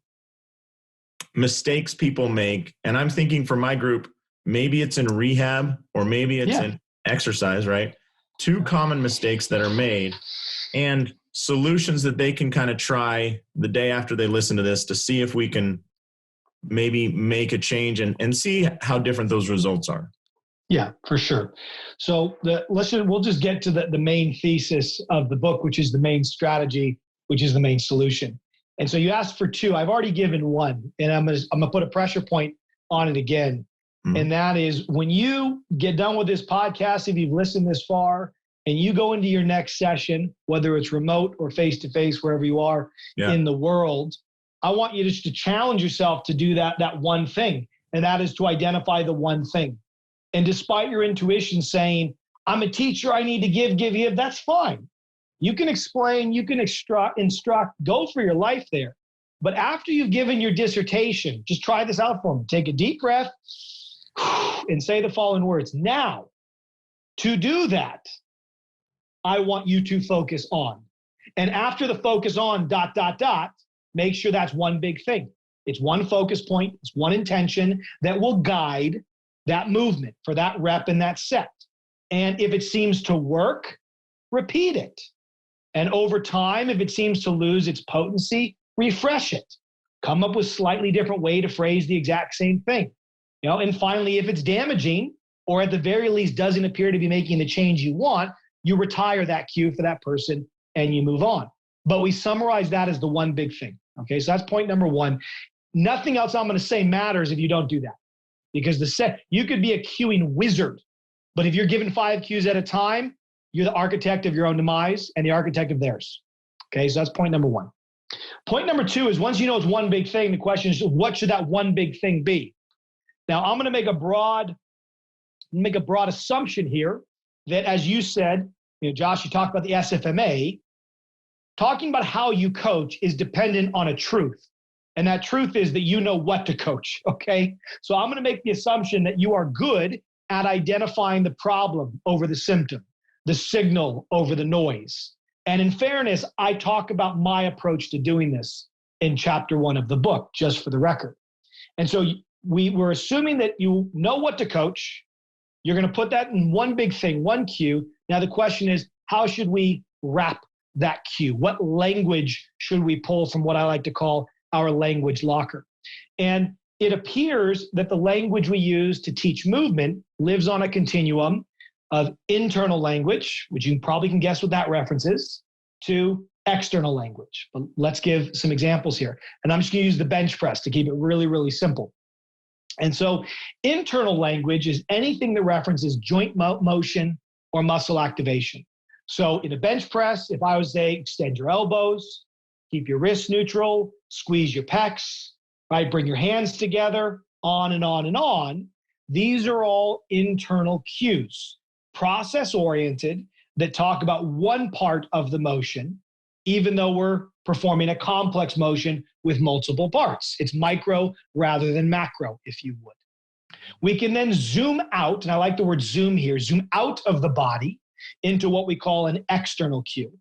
mistakes people make? And I'm thinking for my group, maybe it's in rehab or maybe it's in exercise, right? 2 common mistakes that are made and solutions that they can kind of try the day after they listen to this to see if we can maybe make a change and see how different those results are. Yeah, for sure. So we'll just get to the main thesis of the book, which is the main strategy, which is the main solution. And so you asked for 2. I've already given 1, and I'm gonna put a pressure point on it again. Mm-hmm. And that is when you get done with this podcast, if you've listened this far, and you go into your next session, whether it's remote or face-to-face, wherever you are in the world, I want you just to challenge yourself to do that one thing, and that is to identify the one thing. And despite your intuition saying, I'm a teacher, I need to give, that's fine. You can explain, you can instruct, go for your life there. But after you've given your dissertation, just try this out for me. Take a deep breath and say the following words. Now, to do that, I want you to focus on. And after the focus on ... make sure that's one big thing. It's one focus point. It's one intention that will guide that movement for that rep and that set. And if it seems to work, repeat it. And over time, if it seems to lose its potency, refresh it. Come up with slightly different way to phrase the exact same thing. And finally, if it's damaging, or at the very least doesn't appear to be making the change you want, you retire that cue for that person and you move on. But we summarize that as the one big thing. Okay, so that's point number 1. Nothing else I'm going to say matters if you don't do that. Because you could be a cueing wizard, but if you're given 5 cues at a time, you're the architect of your own demise and the architect of theirs. Okay, so that's point number 1. Point number 2 is once you know it's one big thing, the question is, what should that one big thing be? Now, I'm going to make a broad assumption here that, as you said, Josh, you talked about the SFMA. Talking about how you coach is dependent on a truth. And that truth is that you know what to coach, okay? So I'm going to make the assumption that you are good at identifying the problem over the symptom, the signal over the noise. And in fairness, I talk about my approach to doing this in chapter 1 of the book, just for the record. And so we're assuming that you know what to coach. You're going to put that in one big thing, one cue. Now the question is, how should we wrap that cue? What language should we pull from what I like to call our language locker? And it appears that the language we use to teach movement lives on a continuum of internal language, which you probably can guess what that references, to external language. But let's give some examples here. And I'm just going to use the bench press to keep it really, really simple. And so internal language is anything that references joint motion or muscle activation. So in a bench press, if I was to say, extend your elbows, keep your wrists neutral, squeeze your pecs, right? Bring your hands together, on and on and on. These are all internal cues, process-oriented, that talk about one part of the motion, even though we're performing a complex motion with multiple parts. It's micro rather than macro, if you would. We can then zoom out, and I like the word zoom here, zoom out of the body into what we call an external cue.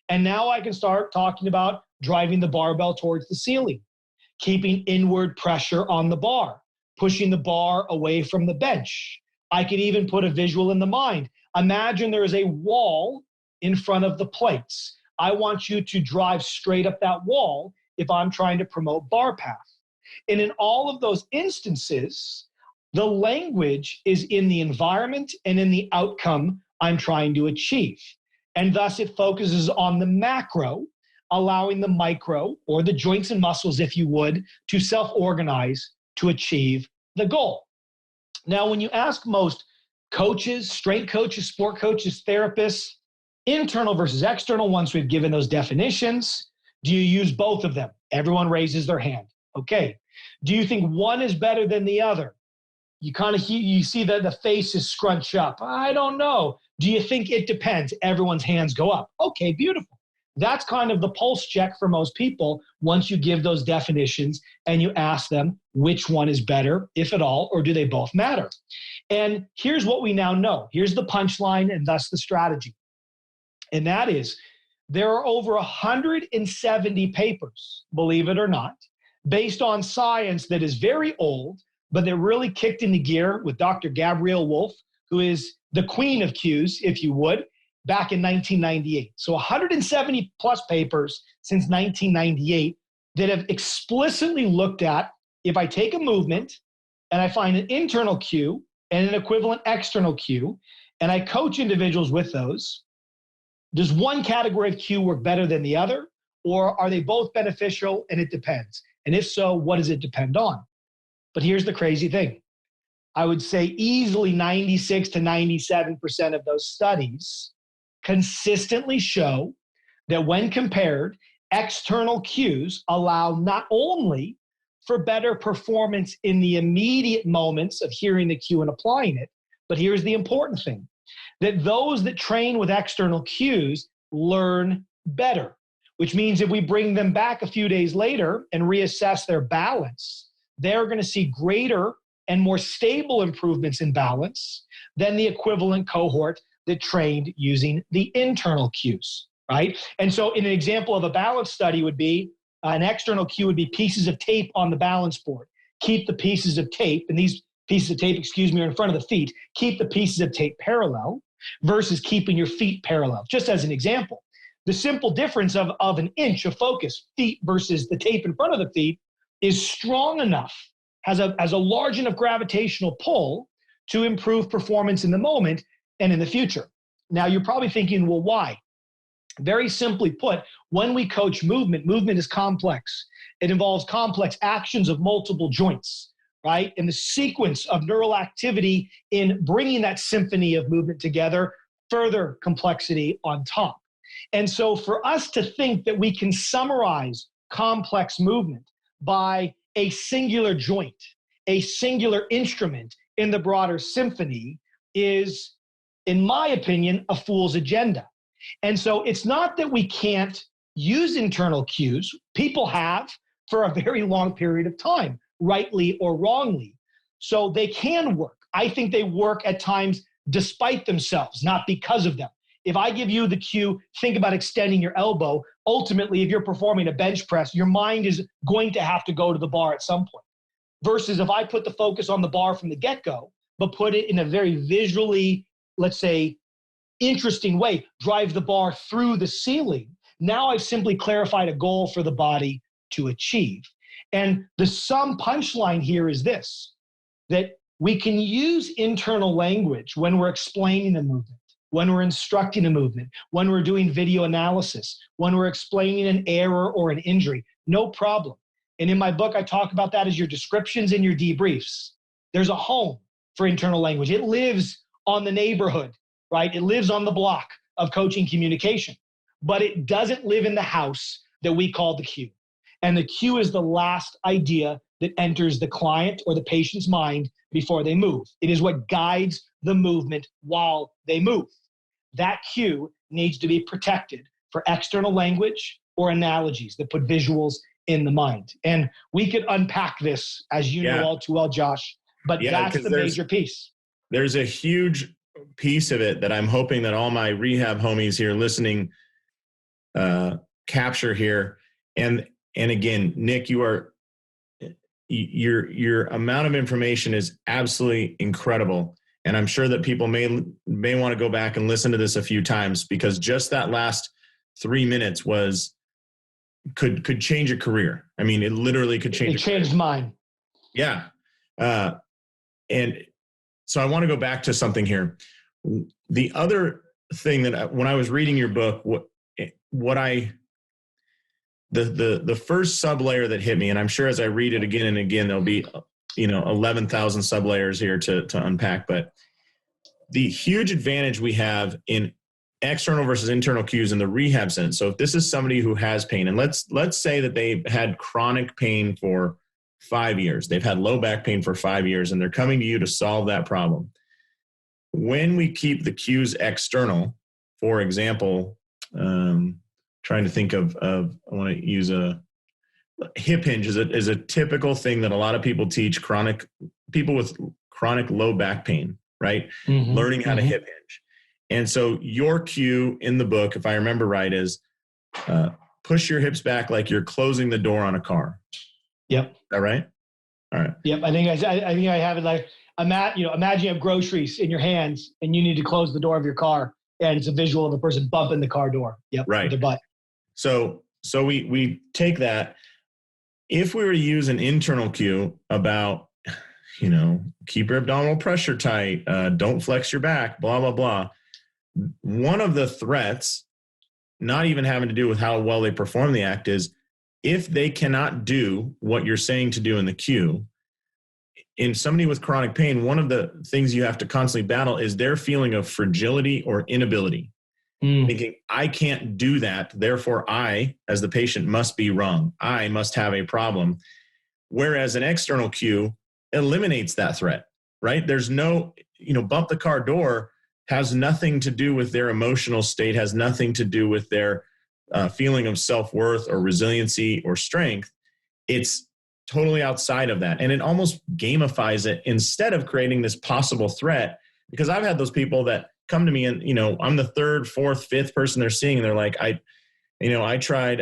And now I can start talking about driving the barbell towards the ceiling, keeping inward pressure on the bar, pushing the bar away from the bench. I could even put a visual in the mind. Imagine there is a wall in front of the plates. I want you to drive straight up that wall if I'm trying to promote bar path. And in all of those instances, the language is in the environment and in the outcome I'm trying to achieve. And thus it focuses on the macro, allowing the micro, or the joints and muscles, if you would, to self-organize to achieve the goal. Now, when you ask most coaches, strength coaches, sport coaches, therapists, internal versus external, once we've given those definitions, do you use both of them? Everyone raises their hand. Okay. Do you think one is better than the other? You see that the faces scrunch up. I don't know. Do you think it depends? Everyone's hands go up. Okay, beautiful. That's kind of the pulse check for most people once you give those definitions and you ask them which one is better, if at all, or do they both matter? And here's what we now know. Here's the punchline and thus the strategy. And that is, there are over 170 papers, believe it or not, based on science that is very old, but that really kicked into gear with Dr. Gabrielle Wolf, who is the queen of cues, if you would, back in 1998. So 170 plus papers since 1998 that have explicitly looked at, if I take a movement and I find an internal cue and an equivalent external cue, and I coach individuals with those, does one category of cue work better than the other? Or are they both beneficial and it depends? And if so, what does it depend on? But here's the crazy thing. I would say easily 96 to 97% of those studies consistently show that when compared, external cues allow not only for better performance in the immediate moments of hearing the cue and applying it, but here's the important thing, that those that train with external cues learn better, which means if we bring them back a few days later and reassess their balance, they're going to see greater and more stable improvements in balance than the equivalent cohort that trained using the internal cues, right? And so in an example of a balance study would be, an external cue would be pieces of tape on the balance board. Keep the pieces of tape, and these pieces of tape, are in front of the feet. Keep the pieces of tape parallel versus keeping your feet parallel, just as an example. The simple difference of an inch of focus, feet versus the tape in front of the feet, is strong enough, has a large enough gravitational pull to improve performance in the moment and in the future. Now, you're probably thinking, well, why? Very simply put, when we coach movement is complex. It involves complex actions of multiple joints, right? And the sequence of neural activity in bringing that symphony of movement together, further complexity on top. And so for us to think that we can summarize complex movement by a singular joint, a singular instrument in the broader symphony is, in my opinion, a fool's agenda. And so it's not that we can't use internal cues. People have for a very long period of time, rightly or wrongly. So they can work. I think they work at times despite themselves, not because of them. If I give you the cue, think about extending your elbow. Ultimately, if you're performing a bench press, your mind is going to have to go to the bar at some point. Versus if I put the focus on the bar from the get-go, but put it in a very visually, let's say, interesting way, drive the bar through the ceiling. Now I've simply clarified a goal for the body to achieve. And the sum punchline here is this, that we can use internal language when we're explaining the movement. when we're instructing a movement, when we're doing video analysis, when we're explaining an error or an injury, no problem. And in my book, I talk about that as your descriptions and your debriefs. There's a home for internal language. It lives on the neighborhood, right? It lives on the block of coaching communication, but it doesn't live in the house that we call the cue. And the cue is the last idea that enters the client or the patient's mind before they move. It is what guides the movement while they move. That cue needs to be protected for external language or analogies that put visuals in the mind. And we could unpack this, as you know all too well, Josh, but that's the major piece. There's a huge piece of it that I'm hoping that all my rehab homies here listening capture here. And again, Nick, your amount of information is absolutely incredible. And I'm sure that people may want to go back and listen to this a few times, because just that last 3 minutes could change a career. I mean, it literally could change. It changed mine. Yeah. And so I want to go back to something here. The other thing that when I was reading your book, the first sublayer that hit me, and I'm sure as I read it again and again, there'll be 11,000 sublayers here to unpack. But the huge advantage we have in external versus internal cues in the rehab sense. So if this is somebody who has pain, and let's say that they've had chronic pain for 5 years, they've had low back pain for 5 years, and they're coming to you to solve that problem. When we keep the cues external, for example, trying to think of I want to use a hip hinge is a typical thing that a lot of people teach people with chronic low back pain, right? Mm-hmm. Learning how to hip hinge. And so your cue in the book, if I remember right, is push your hips back like you're closing the door on a car. Yep. Is that right? All right. Yep. I think I have it like, imagine you have groceries in your hands and you need to close the door of your car, and it's a visual of a person bumping the car door. Yep. Right. With their butt. So we take that. If we were to use an internal cue about, keep your abdominal pressure tight, don't flex your back, blah, blah, blah. One of the threats, not even having to do with how well they perform the act, is if they cannot do what you're saying to do in the cue, in somebody with chronic pain, one of the things you have to constantly battle is their feeling of fragility or inability. Thinking, I can't do that, therefore I, as the patient, must be wrong. I must have a problem. Whereas an external cue eliminates that threat, right? There's no, bump the car door has nothing to do with their emotional state, has nothing to do with their feeling of self-worth or resiliency or strength. It's totally outside of that. And it almost gamifies it instead of creating this possible threat. Because I've had those people that come to me and, I'm the third, fourth, fifth person they're seeing. And they're like, I tried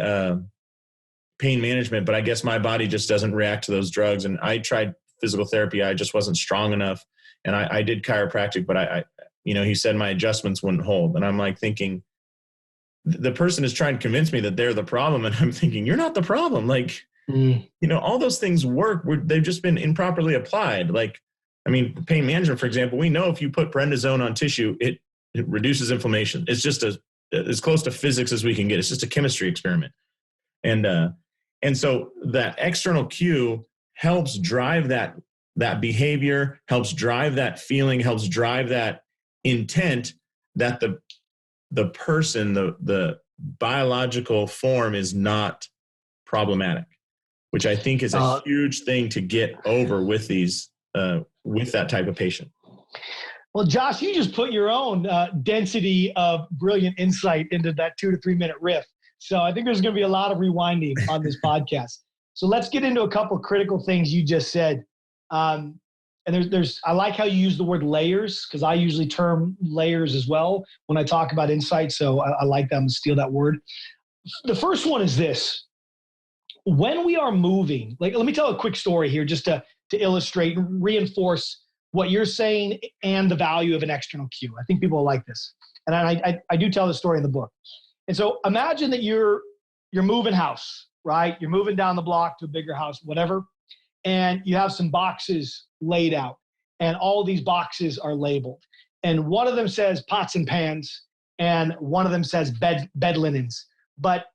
pain management, but I guess my body just doesn't react to those drugs. And I tried physical therapy. I just wasn't strong enough. And I did chiropractic, but he said my adjustments wouldn't hold. And I'm like thinking, the person is trying to convince me that they're the problem. And I'm thinking, you're not the problem. Like, all those things work. They've just been improperly applied. Like, pain management, for example, we know if you put prednisone on tissue, it reduces inflammation. It's just as close to physics as we can get. It's just a chemistry experiment. And so that external cue helps drive that behavior, helps drive that feeling, helps drive that intent that the person, the biological form is not problematic, which I think is a huge thing to get over with these, with that type of patient. Well, Josh, you just put your own density of brilliant insight into that 2 to 3 minute riff. So I think there's going to be a lot of rewinding on this podcast. So let's get into a couple critical things you just said. And I like how you use the word layers, because I usually term layers as well when I talk about insight. So I like that. I'm going to steal that word. The first one is this. When we are moving, let me tell a quick story here just to illustrate and reinforce what you're saying and the value of an external cue. I think people will like this. And I do tell the story in the book. And so imagine that you're moving house, right? You're moving down the block to a bigger house, whatever. And you have some boxes laid out, and all these boxes are labeled. and one of them says pots and pans, and one of them says bed linens. But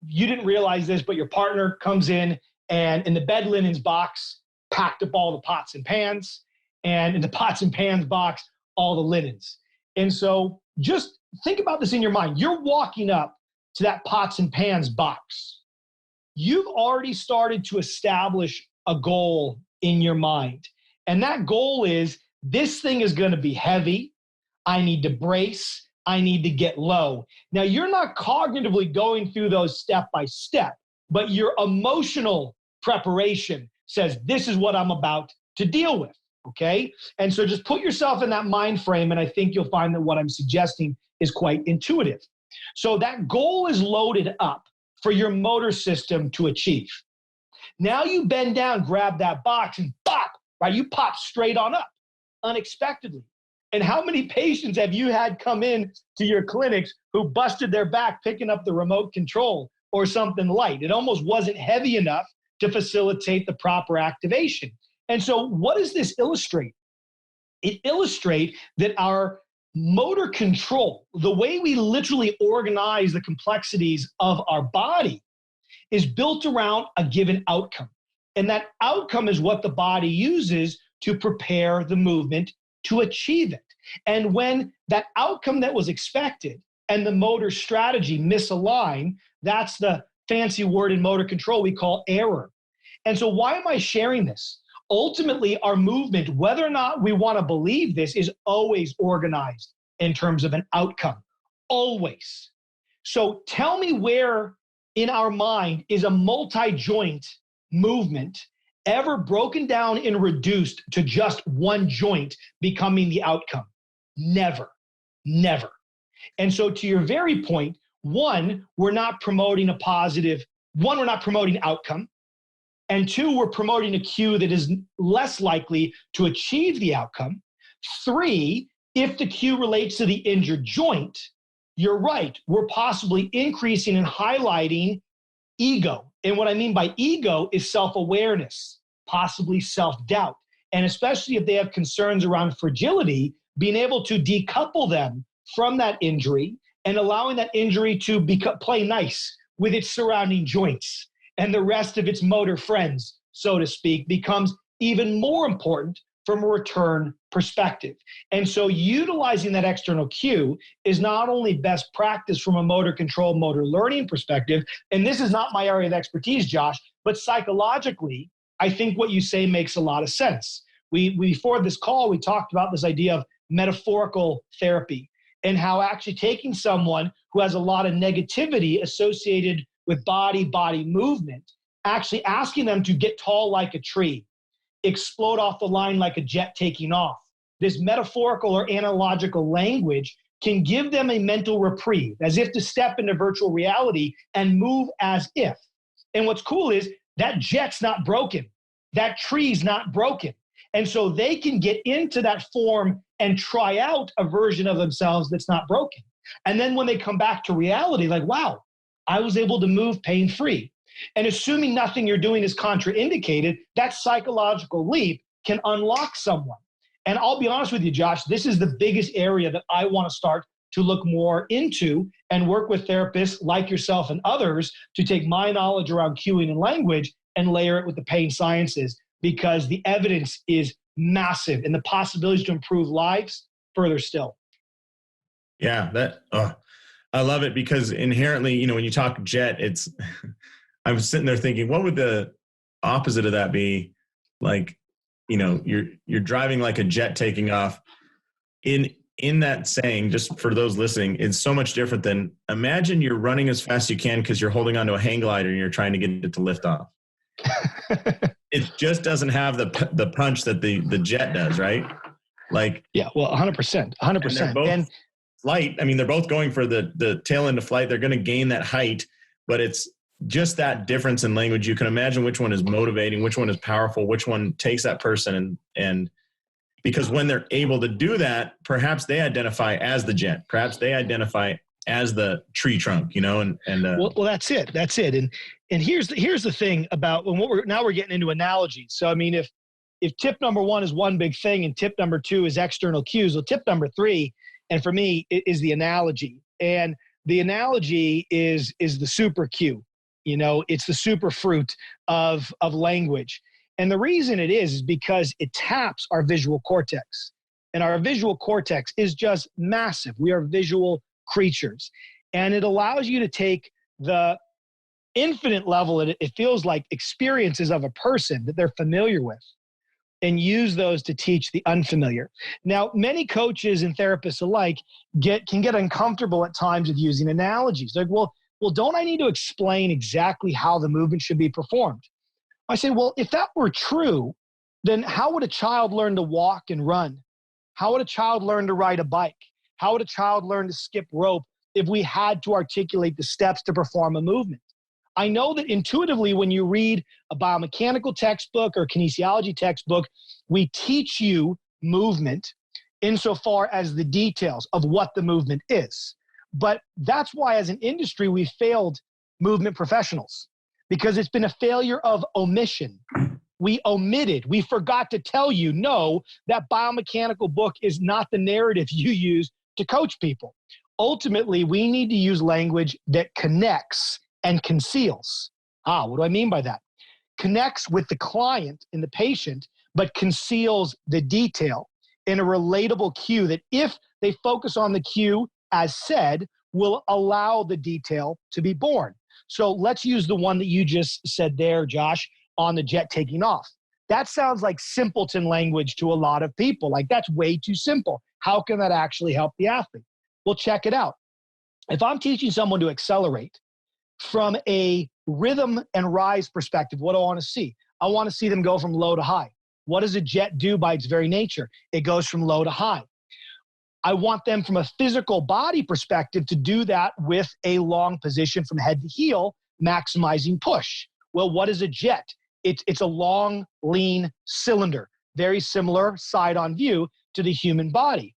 you didn't realize this, but your partner comes in, and in the bed linens box, packed up all the pots and pans, and in the pots and pans box, all the linens. And so just think about this in your mind. You're walking up to that pots and pans box. You've already started to establish a goal in your mind. And that goal is, this thing is going to be heavy. I need to brace. I need to get low. Now, you're not cognitively going through those step by step, but your emotional preparation says, this is what I'm about to deal with. Okay. And so just put yourself in that mind frame, and I think you'll find that what I'm suggesting is quite intuitive. So that goal is loaded up for your motor system to achieve. Now you bend down, grab that box, and pop, right? You pop straight on up unexpectedly. And how many patients have you had come in to your clinics who busted their back picking up the remote control or something light? It almost wasn't heavy enough to facilitate the proper activation. And so what does this illustrate? It illustrates that our motor control, the way we literally organize the complexities of our body, is built around a given outcome. And that outcome is what the body uses to prepare the movement to achieve it. And when that outcome that was expected and the motor strategy misalign, that's the fancy word in motor control we call error. And so why am I sharing this? Ultimately, our movement, whether or not we want to believe this, is always organized in terms of an outcome. Always. So tell me where in our mind is a multi-joint movement ever broken down and reduced to just one joint becoming the outcome? Never. Never. And so to your very point, we're not promoting outcome. And two, we're promoting a cue that is less likely to achieve the outcome. Three, if the cue relates to the injured joint, you're right, we're possibly increasing and highlighting ego. And what I mean by ego is self-awareness, possibly self-doubt. And especially if they have concerns around fragility, being able to decouple them from that injury and allowing that injury to play nice with its surrounding joints and the rest of its motor friends, so to speak, becomes even more important from a return perspective. And so utilizing that external cue is not only best practice from a motor control, motor learning perspective, and this is not my area of expertise, Josh, but psychologically, I think what you say makes a lot of sense. Before this call, we talked about this idea of metaphorical therapy and how actually taking someone who has a lot of negativity associated with body movement, actually asking them to get tall like a tree, explode off the line like a jet taking off. This metaphorical or analogical language can give them a mental reprieve, as if to step into virtual reality and move as if. And what's cool is that jet's not broken. That tree's not broken. And so they can get into that form and try out a version of themselves that's not broken. And then when they come back to reality, like, wow, I was able to move pain-free. And assuming nothing you're doing is contraindicated, that psychological leap can unlock someone. And I'll be honest with you, Josh, this is the biggest area that I want to start to look more into and work with therapists like yourself and others to take my knowledge around cueing and language and layer it with the pain sciences, because the evidence is massive and the possibilities to improve lives further still. Yeah, I love it, because inherently, when you talk jet, I was sitting there thinking, what would the opposite of that be? Like, you're driving like a jet taking off. In that saying, just for those listening, it's so much different than, imagine you're running as fast as you can because you're holding onto a hang glider and you're trying to get it to lift off. It just doesn't have the punch that the jet does, right? Like, yeah, well, 100%. They're both flight. I mean, they're both going for the tail end of flight. They're going to gain that height, but it's just that difference in language. You can imagine which one is motivating, which one is powerful, which one takes that person. And because when they're able to do that, perhaps they identify as the jet, perhaps they identify as the tree trunk, well, that's it. That's it. And here's the thing about we're getting into analogies. So, I mean, if tip number 1 is one big thing and tip number 2 is external cues, well, tip number 3, and for me, is the analogy. And the analogy is the super cue. It's the super fruit of language. And the reason it is because it taps our visual cortex. And our visual cortex is just massive. We are visual creatures. And it allows you to take the infinite level, it feels like, experiences of a person that they're familiar with, and use those to teach the unfamiliar. Now, many coaches and therapists alike can get uncomfortable at times with using analogies. Like, well, don't I need to explain exactly how the movement should be performed? I say, well, if that were true, then how would a child learn to walk and run? How would a child learn to ride a bike? How would a child learn to skip rope if we had to articulate the steps to perform a movement? I know that intuitively when you read a biomechanical textbook or kinesiology textbook, we teach you movement insofar as the details of what the movement is. But that's why as an industry, we failed movement professionals, because it's been a failure of omission. We omitted, we forgot to tell you, no, that biomechanical book is not the narrative you use to coach people. Ultimately, we need to use language that connects and conceals. What do I mean by that? Connects with the client and the patient, but conceals the detail in a relatable cue that, if they focus on the cue as said, will allow the detail to be born. So let's use the one that you just said there, Josh, on the jet taking off. That sounds like simpleton language to a lot of people. Like, that's way too simple. How can that actually help the athlete? Well, check it out. If I'm teaching someone to accelerate, from a rhythm and rise perspective, what do I want to see? I want to see them go from low to high. What does a jet do by its very nature? It goes from low to high. I want them from a physical body perspective to do that with a long position from head to heel, maximizing push. Well, what is a jet? It's a long, lean cylinder, very similar side on view to the human body.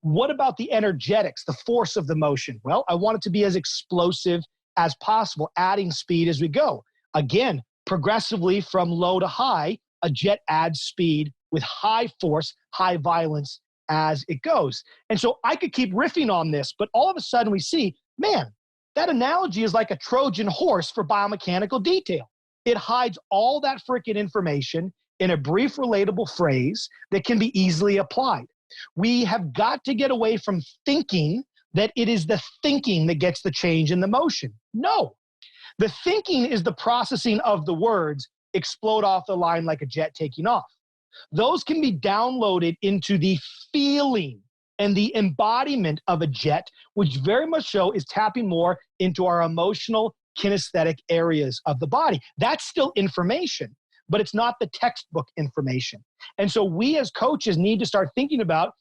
What about the energetics, the force of the motion? Well, I want it to be as explosive as possible, adding speed as we go. Again, progressively from low to high, a jet adds speed with high force, high violence as it goes. And so I could keep riffing on this, but all of a sudden we see, man, that analogy is like a Trojan horse for biomechanical detail. It hides all that freaking information in a brief, relatable phrase that can be easily applied. We have got to get away from thinking that it is the thinking that gets the change in the motion. No. The thinking is the processing of the words explode off the line like a jet taking off. Those can be downloaded into the feeling and the embodiment of a jet, which very much so is tapping more into our emotional, kinesthetic areas of the body. That's still information, but it's not the textbook information. And so we as coaches need to start thinking about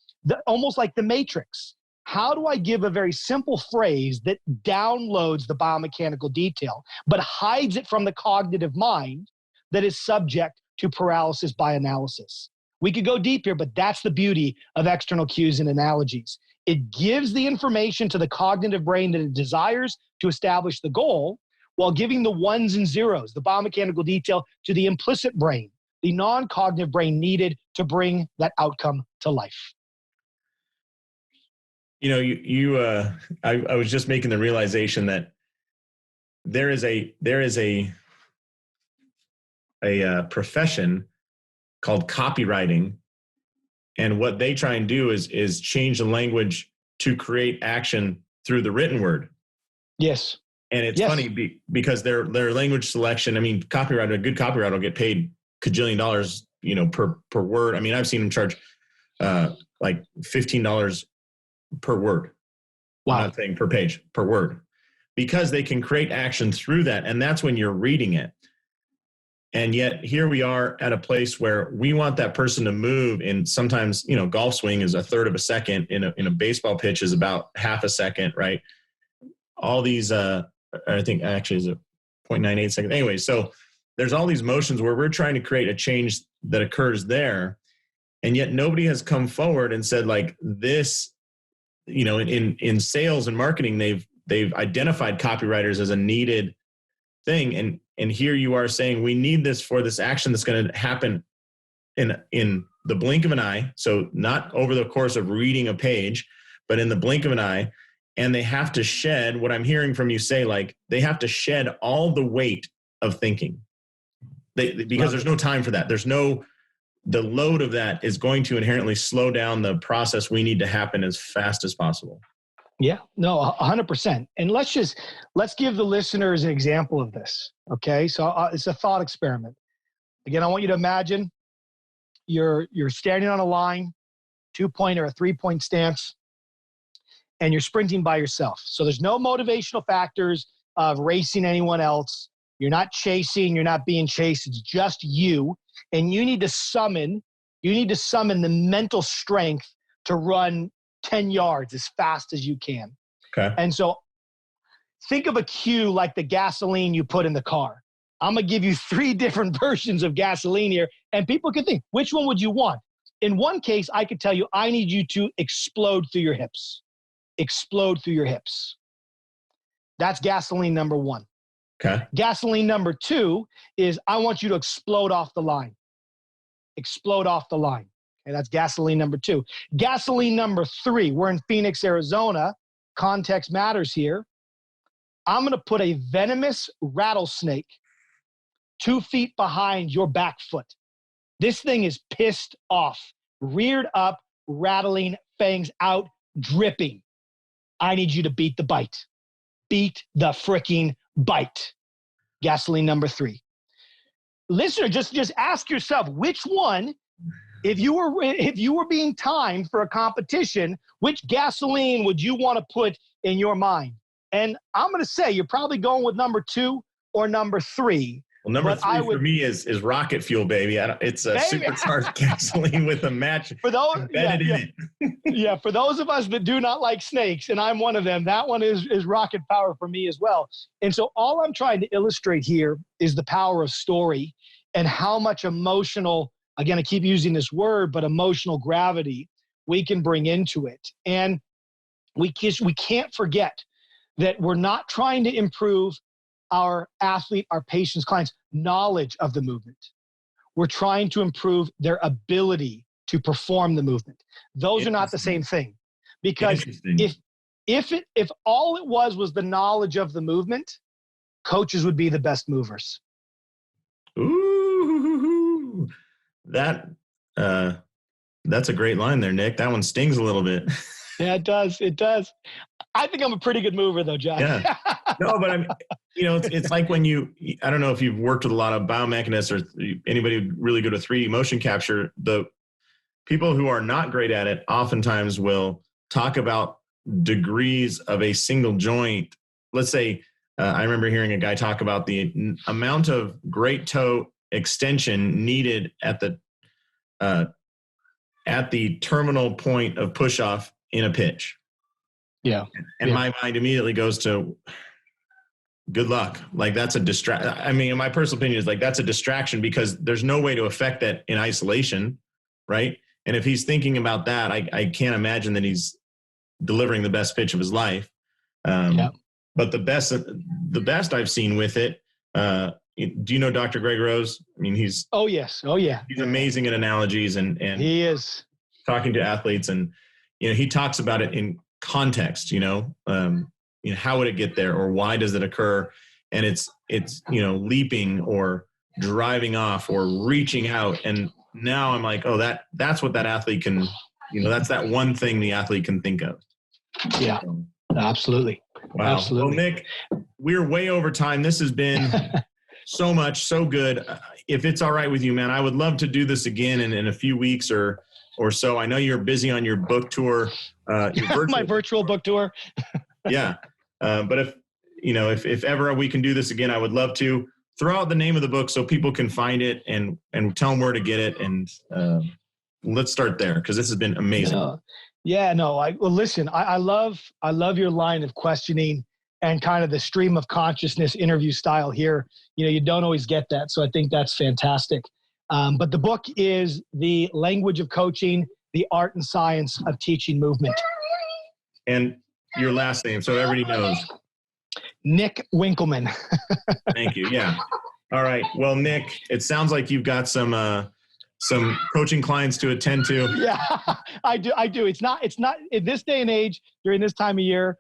almost like the Matrix. How do I give a very simple phrase that downloads the biomechanical detail, but hides it from the cognitive mind that is subject to paralysis by analysis? We could go deep here, but that's the beauty of external cues and analogies. It gives the information to the cognitive brain that it desires to establish the goal, while giving the ones and zeros, the biomechanical detail, to the implicit brain, the non-cognitive brain needed to bring that outcome to life. I was just making the realization that there is a profession called copywriting, and what they try and do is change the language to create action through the written word. Yes. And it's funny because their language selection, I mean, a good copywriter will get paid $1 kajillion, per word. I mean, I've seen them charge like $15 per word. Wow. I'm not saying per page, per word, because they can create action through that. And that's when you're reading it. And yet here we are at a place where we want that person to move in sometimes, golf swing is a third of a second, in a baseball pitch is about half a second, right? All these, I think actually is a 0.98 seconds. Anyway, so there's all these motions where we're trying to create a change that occurs there. And yet nobody has come forward and said, like, this, in sales and marketing, they've identified copywriters as a needed thing. And here you are saying, we need this for this action that's going to happen in the blink of an eye. So not over the course of reading a page, but in the blink of an eye. And they have to shed what I'm hearing from you say, like they have to shed all the weight of thinking because there's no time for that. The load of that is going to inherently slow down the process we need to happen as fast as possible. Yeah, no, 100%. And let's give the listeners an example of this. Okay. So it's a thought experiment. Again, I want you to imagine you're standing on a line, 2-point or a 3-point stance, and you're sprinting by yourself. So there's no motivational factors of racing anyone else. You're not chasing, you're not being chased. It's just you. And you need to summon the mental strength to run 10 yards as fast as you can. Okay. And so think of a cue like the gasoline you put in the car. I'm going to give you 3 different versions of gasoline here, and people can think, which one would you want? In one case, I could tell you, I need you to explode through your hips. Explode through your hips. That's gasoline number 1. Okay. Gasoline number 2 is I want you to explode off the line. Explode off the line. Okay, that's gasoline number 2. Gasoline number 3, we're in Phoenix, Arizona. Context matters here. I'm going to put a venomous rattlesnake 2 feet behind your back foot. This thing is pissed off, reared up, rattling, fangs out, dripping. I need you to beat the bite. Beat the freaking bite. Gasoline number 3. Listener, just ask yourself, which one, if you were being timed for a competition, which gasoline would you want to put in your mind? And I'm going to say you're probably going with number 2 or number 3. Well, number 3 for me is rocket fuel, baby. It's a supercharged gasoline with a match embedded in it. Yeah, for those of us that do not like snakes, and I'm one of them, that one is rocket power for me as well. And so all I'm trying to illustrate here is the power of story and how much emotional, again, I keep using this word, but emotional gravity we can bring into it. And we can't forget that we're not trying to improve our athlete, our patients, clients' knowledge of the movement. We're trying to improve their ability to perform the movement. Those are not the same thing. Because if all it was the knowledge of the movement, coaches would be the best movers. Ooh, that's a great line there, Nick. That one stings a little bit. Yeah, it does. It does. I think I'm a pretty good mover, though, John. Yeah. No, but I'm, it's like when I don't know if you've worked with a lot of biomechanists or anybody really good at 3D motion capture. The people who are not great at it oftentimes will talk about degrees of a single joint. Let's say, I remember hearing a guy talk about the amount of great toe extension needed at the terminal point of push off in a pitch. Yeah. And my mind immediately goes to good luck. Like that's a distraction. I mean, in my personal opinion is like, that's a distraction because there's no way to affect that in isolation. Right. And if he's thinking about that, I can't imagine that he's delivering the best pitch of his life. But the best I've seen with it, do you know Dr. Greg Rose? I mean, he's amazing at analogies and he is talking to athletes and, he talks about it in context, how would it get there or why does it occur? And it's leaping or driving off or reaching out. And now I'm like, oh, that's what that athlete can, that's that one thing the athlete can think of. Yeah, absolutely. Wow. Absolutely. Well, Nick, we're way over time. This has been so good. If it's all right with you, man, I would love to do this again in a few weeks or so. I know you're busy on your book tour. My virtual book tour. Yeah. But if ever we can do this again, I would love to. Throw out the name of the book so people can find it and tell them where to get it. And let's start there because this has been amazing. Listen, I love your line of questioning and kind of the stream of consciousness interview style here. You don't always get that. So I think that's fantastic. But the book is The Language of Coaching, the Art and Science of Teaching Movement. And your last name, so everybody knows. Nick Winkelman. Thank you. Yeah. All right. Well, Nick, it sounds like you've got some some coaching clients to attend to. Yeah, I do. It's not in this day and age, during this time of year,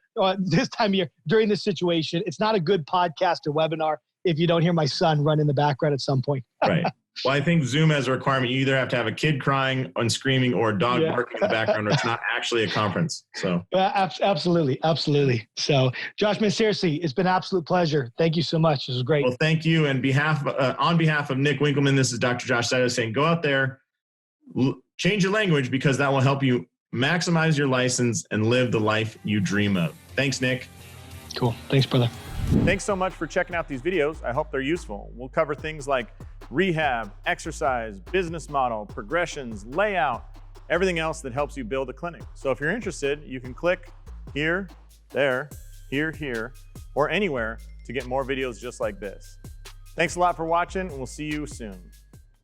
during this situation, it's not a good podcast or webinar if you don't hear my son run in the background at some point. Right. Well, I think Zoom has a requirement. You either have to have a kid crying and screaming or a dog barking in the background, or it's not actually a conference. So absolutely. So Josh, man, seriously, it's been an absolute pleasure. Thank you so much. This was great. Well, thank you. And on behalf of Nick Winkelman, this is Dr. Josh Satterlee saying, go out there, change your language, because that will help you maximize your license and live the life you dream of. Thanks, Nick. Cool. Thanks, brother. Thanks so much for checking out these videos. I hope they're useful. We'll cover things like rehab, exercise, business model, progressions, layout, everything else that helps you build a clinic. So if you're interested, you can click here, there, here, or anywhere to get more videos just like this. Thanks a lot for watching, and we'll see you soon.